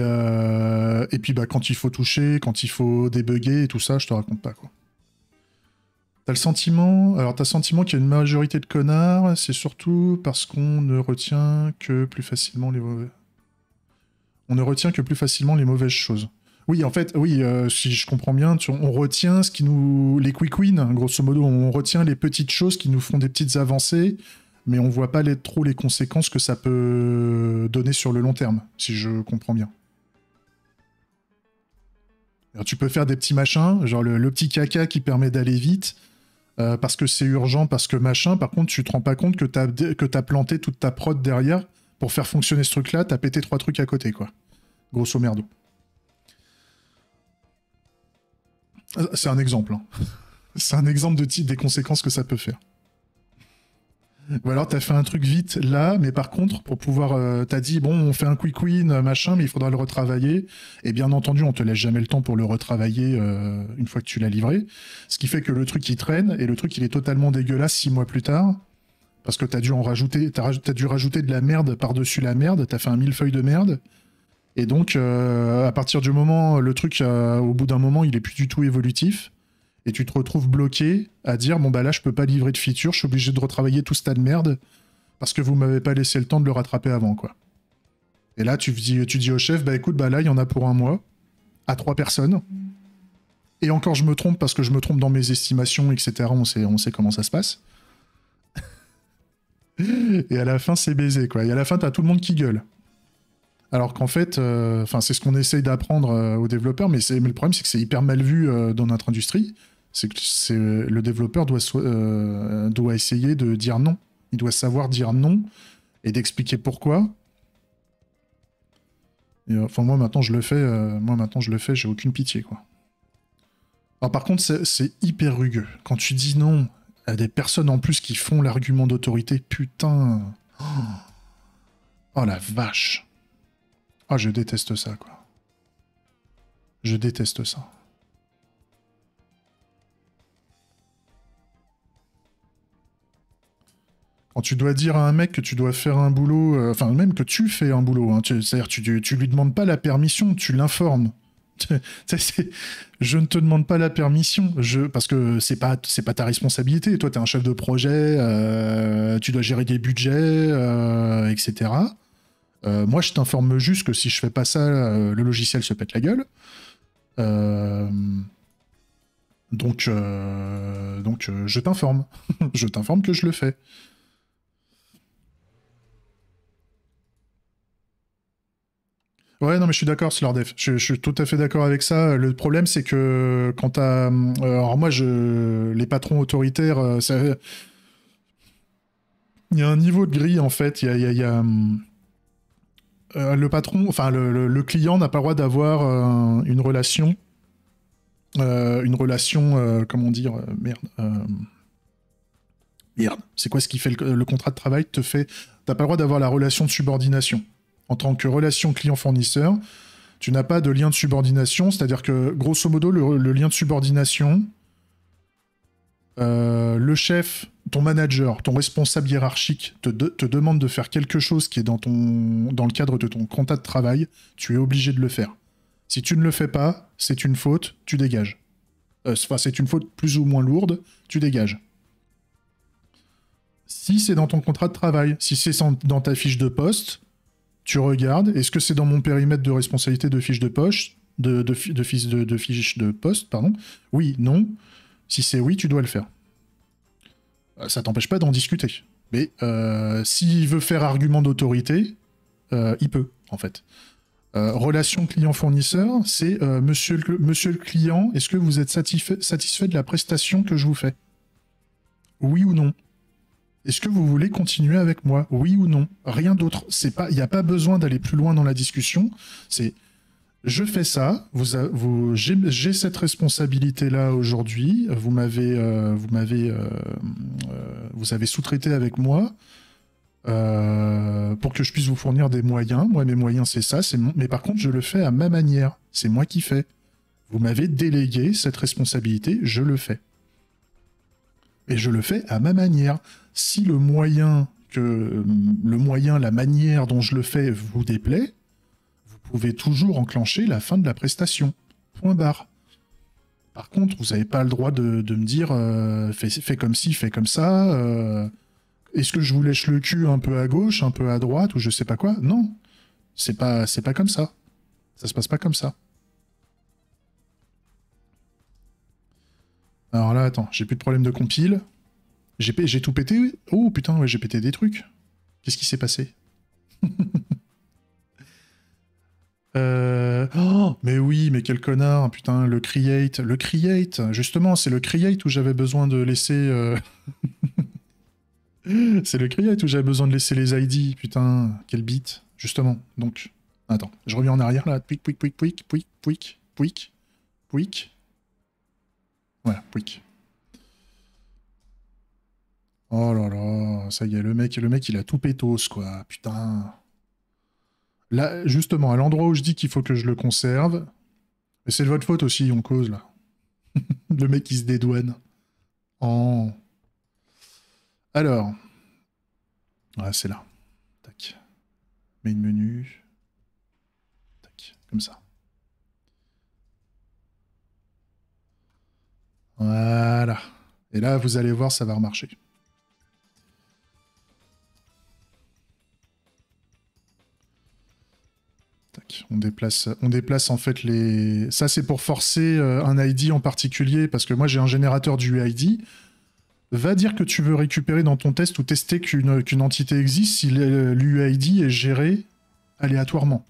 puis bah, quand il faut toucher, quand il faut débugger et tout ça, je te raconte pas, quoi. T'as le sentiment qu'il y a une majorité de connards, c'est surtout parce qu'on ne retient que plus facilement les mauvais... On ne retient que plus facilement les mauvaises choses. Oui, en fait, oui, si je comprends bien, on retient ce qui nous... Les quick wins, grosso modo, on retient les petites choses qui nous font des petites avancées, mais on voit pas trop les conséquences que ça peut donner sur le long terme, si je comprends bien. Alors, tu peux faire des petits machins, genre le petit caca qui permet d'aller vite, parce que c'est urgent, parce que machin. Par contre, tu te rends pas compte que t'as planté toute ta prod derrière pour faire fonctionner ce truc-là, t'as pété 3 trucs à côté, quoi. Grosso merdo. C'est un exemple. Hein. C'est un exemple des conséquences que ça peut faire. Ou alors t'as fait un truc vite là, mais par contre, pour pouvoir... t'as dit, bon, on fait un quick win, machin, mais il faudra le retravailler. Et bien entendu, on te laisse jamais le temps pour le retravailler une fois que tu l'as livré. Ce qui fait que le truc, il traîne, et le truc, il est totalement dégueulasse 6 mois plus tard. Parce que t'as dû rajouter de la merde par-dessus la merde, t'as fait un millefeuille de merde. Et donc, à partir du moment, le truc, au bout d'un moment, il est plus du tout évolutif. Et tu te retrouves bloqué à dire, bon bah là, je peux pas livrer de feature, je suis obligé de retravailler tout ce tas de merde, parce que vous m'avez pas laissé le temps de le rattraper avant, quoi. Et là, tu dis au chef, bah écoute, bah là, il y en a pour 1 mois, à 3 personnes. Et encore, je me trompe, parce que je me trompe dans mes estimations, etc. On sait comment ça se passe. Et à la fin, c'est baisé, quoi. Et à la fin, t'as tout le monde qui gueule. Alors qu'en fait, c'est ce qu'on essaye d'apprendre aux développeurs, mais le problème, c'est que c'est hyper mal vu dans notre industrie. C'est que le développeur doit essayer de dire non. Il doit savoir dire non et d'expliquer pourquoi. Et, enfin, moi maintenant je le fais, j'ai aucune pitié, quoi. Alors, par contre, c'est hyper rugueux. Quand tu dis non à des personnes en plus qui font l'argument d'autorité, putain. Oh la vache. Oh, je déteste ça, quoi. Je déteste ça. Quand tu dois dire à un mec que tu dois faire un boulot, enfin même que tu fais un boulot, hein, c'est-à-dire tu lui demandes pas la permission, tu l'informes. Je ne te demande pas la permission, parce que c'est pas ta responsabilité. Toi, tu es un chef de projet, tu dois gérer des budgets, etc. Moi, je t'informe juste que si je fais pas ça, le logiciel se pète la gueule. Donc, je t'informe. Je t'informe que je le fais. Ouais, non, mais je suis d'accord, Slordef. Je suis tout à fait d'accord avec ça. Le problème, c'est que quand t'as... alors moi, les patrons autoritaires, il y a un niveau de grille, en fait. Le patron, enfin, le client n'a pas le droit d'avoir une relation... comment dire... merde. C'est quoi ce qui fait le contrat de travail te fait... T'as pas le droit d'avoir la relation de subordination. En tant que relation client-fournisseur, tu n'as pas de lien de subordination, c'est-à-dire que, grosso modo, le lien de subordination, le chef, ton manager, ton responsable hiérarchique te demande de faire quelque chose qui est dans le cadre de ton contrat de travail, tu es obligé de le faire. Si tu ne le fais pas, c'est une faute, tu dégages. Enfin, c'est une faute plus ou moins lourde, tu dégages. Si c'est dans ton contrat de travail, si c'est dans ta fiche de poste, tu regardes, est-ce que c'est dans mon périmètre de responsabilité de fiche de poche, de fiche de poste, pardon. Oui, non. Si c'est oui, tu dois le faire. Ça t'empêche pas d'en discuter. Mais s'il veut faire argument d'autorité, il peut, en fait. Relation client-fournisseur, c'est monsieur le client, est-ce que vous êtes satisfait de la prestation que je vous fais? Oui ou non? Est-ce que vous voulez continuer avec moi? Oui ou non? Rien d'autre. Il n'y a pas besoin d'aller plus loin dans la discussion. C'est je fais ça. J'ai cette responsabilité-là aujourd'hui. Vous avez sous-traité avec moi pour que je puisse vous fournir des moyens. Moi, mes moyens, c'est ça. Mais par contre, je le fais à ma manière. C'est moi qui fais. Vous m'avez délégué cette responsabilité. Je le fais. Et je le fais à ma manière. Si la manière dont je le fais vous déplaît, vous pouvez toujours enclencher la fin de la prestation. Point barre. Par contre, vous n'avez pas le droit de me dire fais comme ci, fais comme ça. Est-ce que je vous lèche le cul un peu à gauche, un peu à droite, ou je sais pas quoi? Non. C'est pas comme ça. Ça se passe pas comme ça. Alors là, attends, j'ai plus de problème de compile. J'ai tout pété? Oh putain, ouais, j'ai pété des trucs. Qu'est-ce qui s'est passé? Oh, mais oui, mais quel connard, putain, le create. Le create, justement, c'est le create où j'avais besoin de laisser... c'est le create où j'avais besoin de laisser les ID, putain, quel bit, justement. Donc, attends, je reviens en arrière, là, pouic, pouic, pouic, pouic, pouic, pouic, pouic, pouic. Voilà, pouic. Oh là là, ça y est, le mec il a tout pétos, quoi, putain. Là, justement, à l'endroit où je dis qu'il faut que je le conserve, mais c'est de votre faute aussi, on cause, là. Le mec, il se dédouane. Oh. Alors. Ah, c'est là. Tac. Main menu. Tac, comme ça. Voilà. Et là, vous allez voir, ça va remarcher. Tac. On déplace en fait les... Ça, c'est pour forcer un ID en particulier, parce que moi, j'ai un générateur d'UID. Va dire que tu veux récupérer dans ton test ou tester qu'une entité existe si l'UID est géré aléatoirement.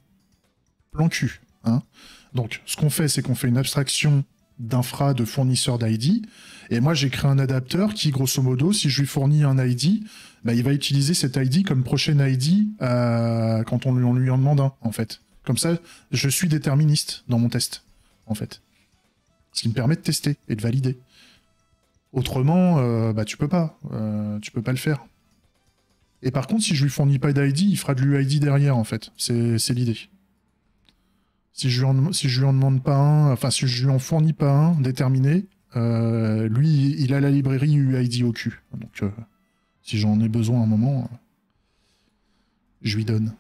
Plan cul. Hein. Donc, ce qu'on fait, c'est qu'on fait une abstraction d'infra, de fournisseur d'ID. Et moi, j'ai créé un adapteur qui, grosso modo, si je lui fournis un ID, bah, il va utiliser cet ID comme prochaine ID quand on lui en demande un, en fait. Comme ça, je suis déterministe dans mon test, en fait. Ce qui me permet de tester et de valider. Autrement, bah, tu peux pas. Tu peux pas le faire. Et par contre, si je lui fournis pas d'ID, il fera de l'UID derrière, en fait. C'est l'idée. Si je lui en demande pas un, enfin, si je lui en fournis pas un déterminé, lui, il a la librairie UID au cul. Donc, si j'en ai besoin à un moment, je lui donne.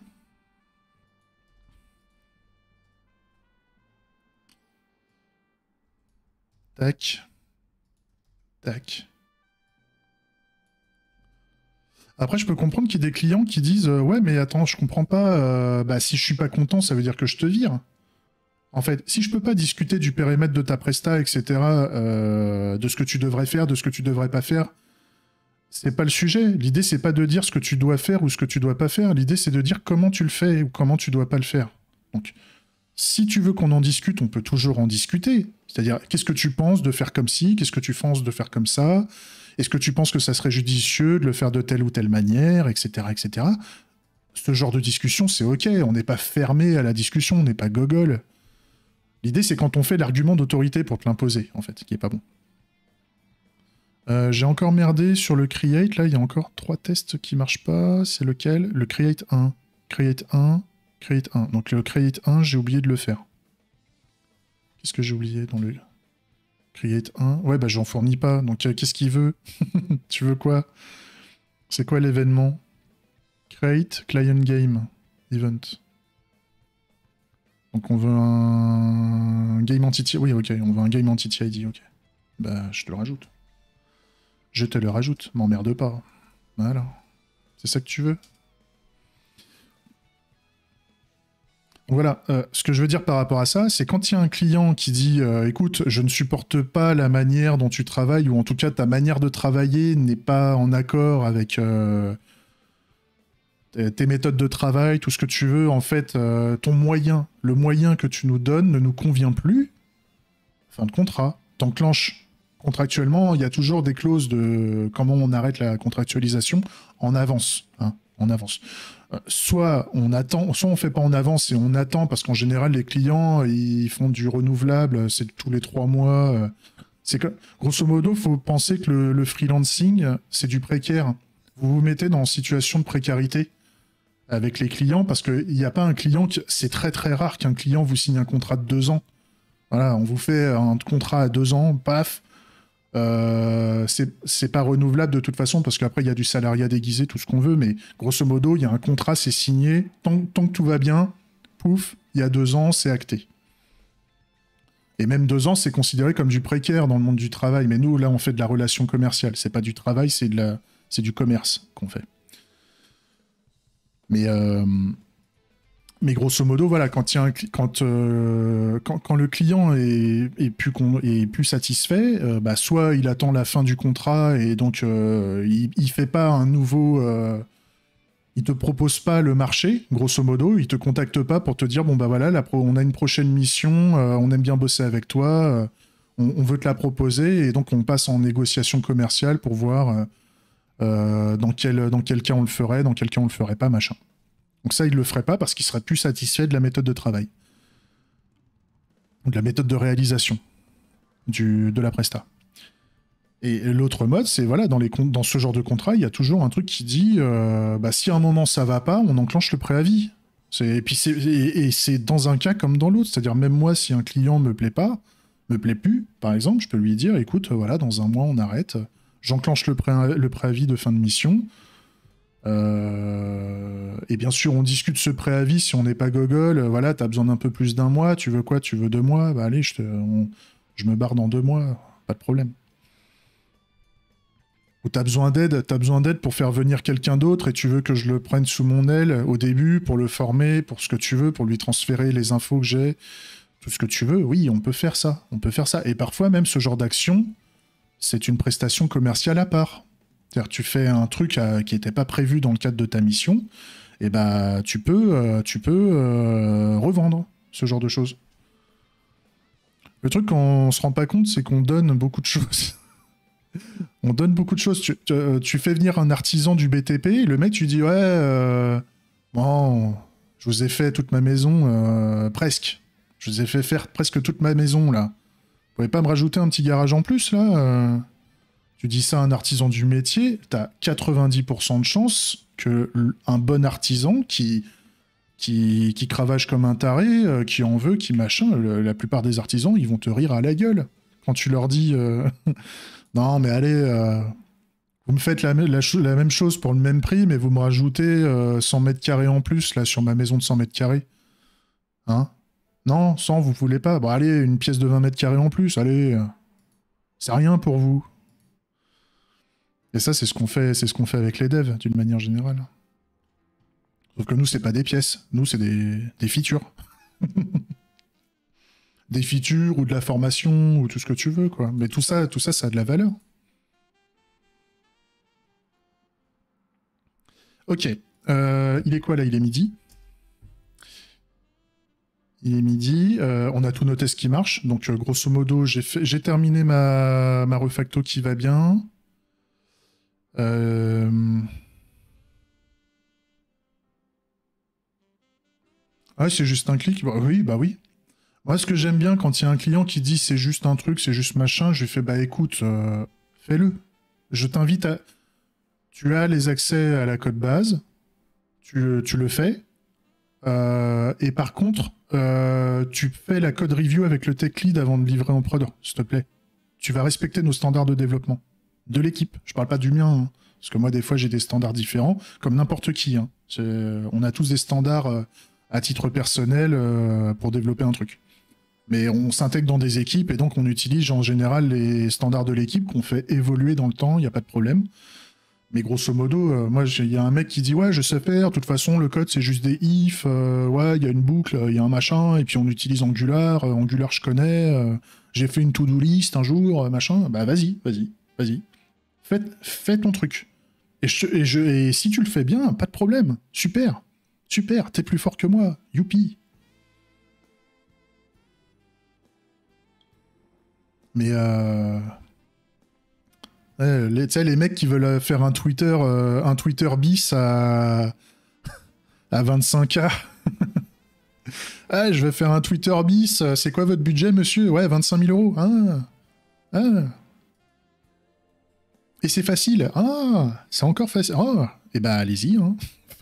Tac. Tac. Après, je peux comprendre qu'il y ait des clients qui disent ouais, mais attends, je comprends pas. Bah, si je suis pas content, ça veut dire que je te vire. En fait, si je peux pas discuter du périmètre de ta presta, etc., de ce que tu devrais faire, de ce que tu devrais pas faire, c'est pas le sujet. L'idée, c'est pas de dire ce que tu dois faire ou ce que tu dois pas faire. L'idée, c'est de dire comment tu le fais ou comment tu dois pas le faire. Donc, si tu veux qu'on en discute, on peut toujours en discuter. C'est-à-dire, qu'est-ce que tu penses de faire comme ci? Qu'est-ce que tu penses de faire comme ça? Est-ce que tu penses que ça serait judicieux de le faire de telle ou telle manière, etc., etc. Ce genre de discussion, c'est OK. On n'est pas fermé à la discussion, on n'est pas gogol. L'idée, c'est quand on fait l'argument d'autorité pour te l'imposer, en fait, qui est pas bon. J'ai encore merdé sur le create. Là, il y a encore 3 tests qui marchent pas. C'est lequel? Le create 1. Create 1. Create 1. Donc le create 1, j'ai oublié de le faire. Qu'est-ce que j'ai oublié dans le create 1? Ouais, bah j'en fournis pas. Donc qu'est-ce qu'il veut? Tu veux quoi? C'est quoi l'événement? Create client game event. Donc on veut un game entity. Oui, ok, on veut un game entity ID. Ok. Bah je te le rajoute. Je te le rajoute. M'emmerde pas. Voilà. C'est ça que tu veux? Voilà, ce que je veux dire par rapport à ça, c'est quand il y a un client qui dit écoute, je ne supporte pas la manière dont tu travailles, ou en tout cas ta manière de travailler n'est pas en accord avec tes méthodes de travail, tout ce que tu veux, en fait, ton moyen, le moyen que tu nous donnes ne nous convient plus, fin de contrat, t'enclenches. Contractuellement, il y a toujours des clauses de comment on arrête la contractualisation en avance, hein, en avance. Soit on attend, soit on fait pas en avance et on attend parce qu'en général les clients ils font du renouvelable, c'est tous les 3 mois. C'est que grosso modo, faut penser que le freelancing c'est du précaire. Vous vous mettez dans une situation de précarité avec les clients parce qu'il n'y a pas un client c'est très très rare qu'un client vous signe un contrat de 2 ans. Voilà, on vous fait un contrat à 2 ans, paf. C'est pas renouvelable de toute façon parce qu'après il y a du salariat déguisé, tout ce qu'on veut, mais grosso modo il y a un contrat, c'est signé, tant que tout va bien, pouf, il y a 2 ans, c'est acté. Et même 2 ans, c'est considéré comme du précaire dans le monde du travail, mais nous là on fait de la relation commerciale, c'est pas du travail, c'est du commerce qu'on fait. Mais grosso modo, voilà, quand le client est plus satisfait, bah, soit il attend la fin du contrat et donc il fait pas un nouveau... il te propose pas le marché, grosso modo, il te contacte pas pour te dire, bon bah voilà, on a une prochaine mission, on aime bien bosser avec toi, on veut te la proposer, et donc on passe en négociation commerciale pour voir dans quel cas on le ferait, dans quel cas on le ferait pas, machin. Donc ça, il ne le ferait pas parce qu'il serait plus satisfait de la méthode de travail. De la méthode de réalisation de la presta. Et l'autre mode, c'est voilà, dans ce genre de contrat, il y a toujours un truc qui dit bah, si à un moment ça va pas, on enclenche le préavis. Et c'est dans un cas comme dans l'autre. C'est-à-dire, même moi, si un client me plaît plus, par exemple, je peux lui dire écoute, voilà, dans 1 mois, on arrête. J'enclenche le préavis de fin de mission. Et bien sûr, on discute ce préavis si on n'est pas gogol. Voilà, t'as besoin d'un peu plus d'1 mois. Tu veux quoi? Tu veux 2 mois? Bah allez, je me barre dans 2 mois. Pas de problème. Ou t'as besoin d'aide pour faire venir quelqu'un d'autre et tu veux que je le prenne sous mon aile au début pour le former, pour ce que tu veux, pour lui transférer les infos que j'ai, tout ce que tu veux. Oui, on peut faire ça. On peut faire ça. Et parfois, même ce genre d'action, c'est une prestation commerciale à part. C'est-à-dire tu fais un truc qui n'était pas prévu dans le cadre de ta mission, et bah tu peux revendre ce genre de choses. Le truc qu'on se rend pas compte, c'est qu'on donne beaucoup de choses. On donne beaucoup de choses. Tu fais venir un artisan du BTP, et le mec, tu dis, ouais, bon, je vous ai fait toute ma maison, presque. Je vous ai fait faire presque toute ma maison, là. Vous pouvez pas me rajouter un petit garage en plus, là Tu dis ça à un artisan du métier, t'as 90% de chances que un bon artisan qui cravache comme un taré, qui en veut, qui machin, la plupart des artisans, ils vont te rire à la gueule. Quand tu leur dis non, mais allez, vous me faites la même chose pour le même prix, mais vous me rajoutez 100 mètres carrés en plus, là, sur ma maison de 100 mètres carrés. Hein? Non, 100, vous voulez pas? Bon, allez, une pièce de 20 mètres carrés en plus, allez. C'est rien pour vous. Et ça, c'est ce qu'on fait avec les devs, d'une manière générale. Sauf que nous, c'est pas des pièces. Nous, c'est des features. Des features ou de la formation ou tout ce que tu veux, quoi. Mais tout ça, ça a de la valeur. Ok. Il est quoi, là? Il est midi. Il est midi. On a tout noté ce qui marche. Donc, grosso modo, j'ai terminé ma refacto qui va bien. Ah, c'est juste un clic. Bah, oui, bah oui. Moi, ce que j'aime bien quand il y a un client qui dit c'est juste un truc, c'est juste machin, je lui fais bah écoute, fais-le. Je t'invite à. Tu as les accès à la code base, tu le fais. Et par contre, tu fais la code review avec le tech lead avant de livrer en prod, s'il te plaît. Tu vas respecter nos standards de développement. De l'équipe. Je parle pas du mien, hein, parce que moi, des fois, j'ai des standards différents, comme n'importe qui. Hein. On a tous des standards à titre personnel pour développer un truc. Mais on s'intègre dans des équipes et donc on utilise en général les standards de l'équipe qu'on fait évoluer dans le temps, il n'y a pas de problème. Mais grosso modo, moi, il y a un mec qui dit ouais, je sais faire, de toute façon, le code c'est juste des if, ouais, il y a une boucle, il y a un machin, et puis on utilise Angular, Angular je connais, j'ai fait une to-do list un jour, machin, bah vas-y. Fais ton truc. Et si tu le fais bien, pas de problème, super, t'es plus fort que moi, youpi. Mais les mecs qui veulent faire un Twitter bis à 25K. Ah, je vais faire un Twitter bis. C'est quoi votre budget, monsieur? Ouais, 25 000 euros. Ah. Et c'est facile. Ah, c'est encore facile. Ah, et ben allez-y. Hein.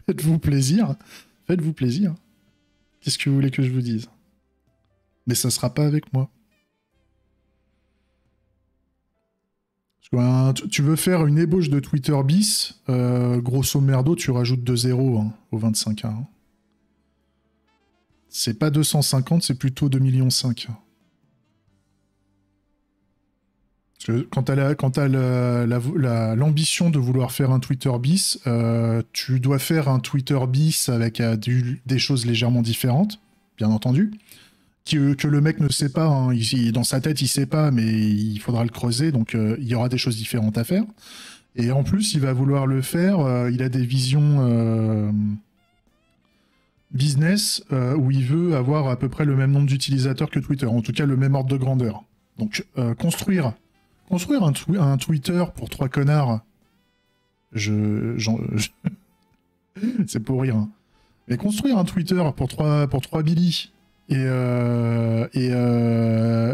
Faites-vous plaisir. Faites-vous plaisir. Qu'est-ce que vous voulez que je vous dise? Mais ça sera pas avec moi. Tu veux faire une ébauche de Twitter bis, grosso merdo, tu rajoutes 2 zéros hein, au 25K. Hein. C'est pas 250, c'est plutôt 2,5 millions. Parce que quand t'as l'ambition de vouloir faire un Twitter bis, tu dois faire un Twitter bis avec des choses légèrement différentes, bien entendu. Que le mec ne sait pas, hein, dans sa tête il sait pas, mais il faudra le creuser, donc il y aura des choses différentes à faire. Et en plus, il va vouloir le faire, il a des visions business où il veut avoir à peu près le même nombre d'utilisateurs que Twitter, en tout cas le même ordre de grandeur. Donc construire un Twitter pour 3 connards, c'est pour rire. Hein. Mais construire un Twitter pour 3 Billy, et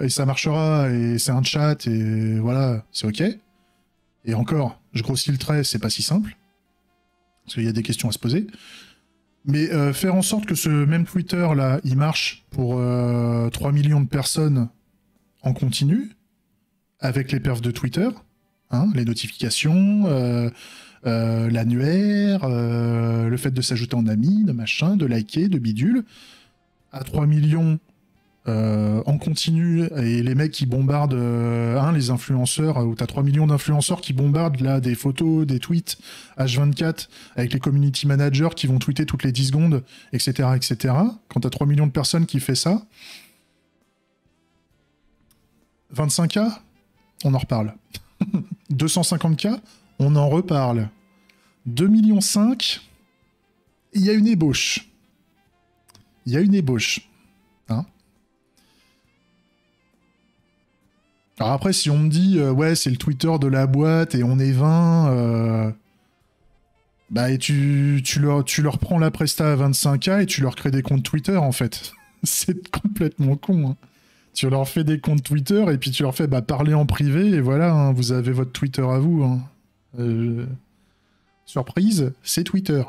ça marchera, et c'est un chat, et voilà, c'est ok. Et encore, je grossis le trait, c'est pas si simple, parce qu'il y a des questions à se poser. Mais faire en sorte que ce même Twitter, là, il marche pour 3 millions de personnes en continu, avec les perfs de Twitter, hein, les notifications, l'annuaire, le fait de s'ajouter en ami, de machin, de liker, de bidule, à 3 millions en continu, et les mecs qui bombardent, les influenceurs, où t'as 3 millions d'influenceurs qui bombardent là des photos, des tweets H24, avec les community managers qui vont tweeter toutes les 10 secondes, etc. Quand t'as 3 millions de personnes qui fait ça, 25K, on en reparle. 250K, on en reparle. 2,5 millions, il y a une ébauche. Hein, Alors après, si on me dit, ouais, c'est le Twitter de la boîte et on est 20, bah, et tu leur prends la presta à 25K et tu leur crées des comptes Twitter, en fait. C'est complètement con, hein. Tu leur fais des comptes Twitter et puis tu leur fais, bah, parler en privé et voilà, hein, vous avez votre Twitter à vous, hein. Surprise, c'est Twitter.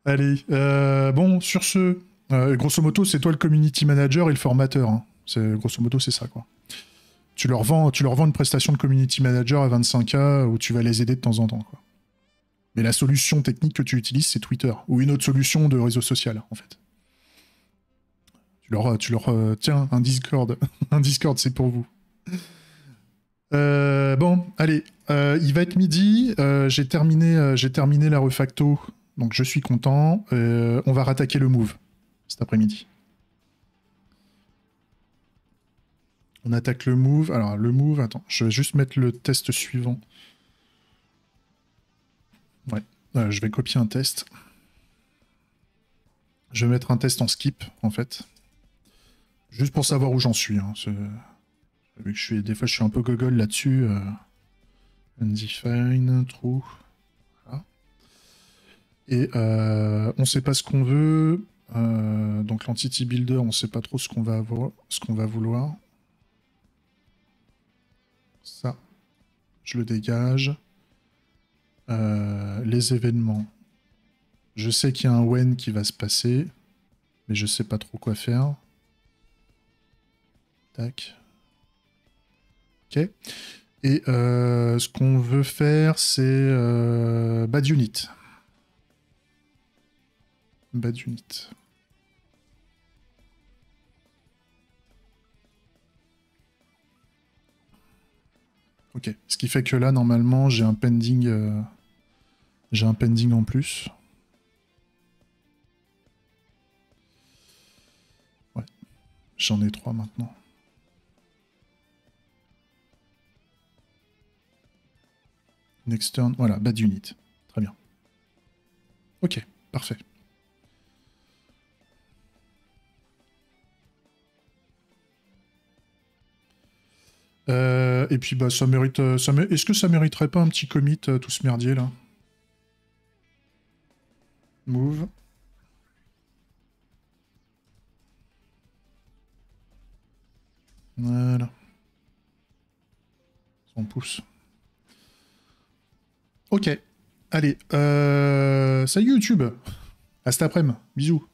Allez, bon, sur ce, grosso modo, c'est toi le community manager et le formateur, hein. Grosso modo, c'est ça, quoi. Tu leur vends une prestation de community manager à 25K où tu vas les aider de temps en temps, quoi. Mais la solution technique que tu utilises, c'est Twitter. Ou une autre solution de réseau social, en fait. Tiens, un Discord. Un Discord, c'est pour vous. Bon, allez. Il va être midi. J'ai terminé la refacto. Donc je suis content. On va rattaquer le move cet après-midi. On attaque le move. Alors, le move, attends, je vais juste mettre le test suivant. Ouais, je vais copier un test. Je vais mettre un test en skip, en fait. Juste pour savoir où j'en suis. Hein. Vu que des fois, je suis un peu gogol là-dessus. Undefined, true. Voilà. Et on sait pas ce qu'on veut. Donc, l'entity builder, on sait pas trop ce qu'on va vouloir. Ça, je le dégage. Les événements. Je sais qu'il y a un when qui va se passer, mais je sais pas trop quoi faire. Tac. Ok. Et ce qu'on veut faire, c'est bad unit. Bad unit. Ok. Ce qui fait que là, normalement, j'ai un pending en plus. Ouais. J'en ai 3 maintenant. Next turn. Voilà, bad unit. Très bien. Ok, parfait. Et puis, bah, ça mérite... Est-ce que ça mériterait pas un petit commit, tout ce merdier, là? Move. Voilà. On pousse. Ok. Allez. Salut YouTube. À cet après-midi. Bisous.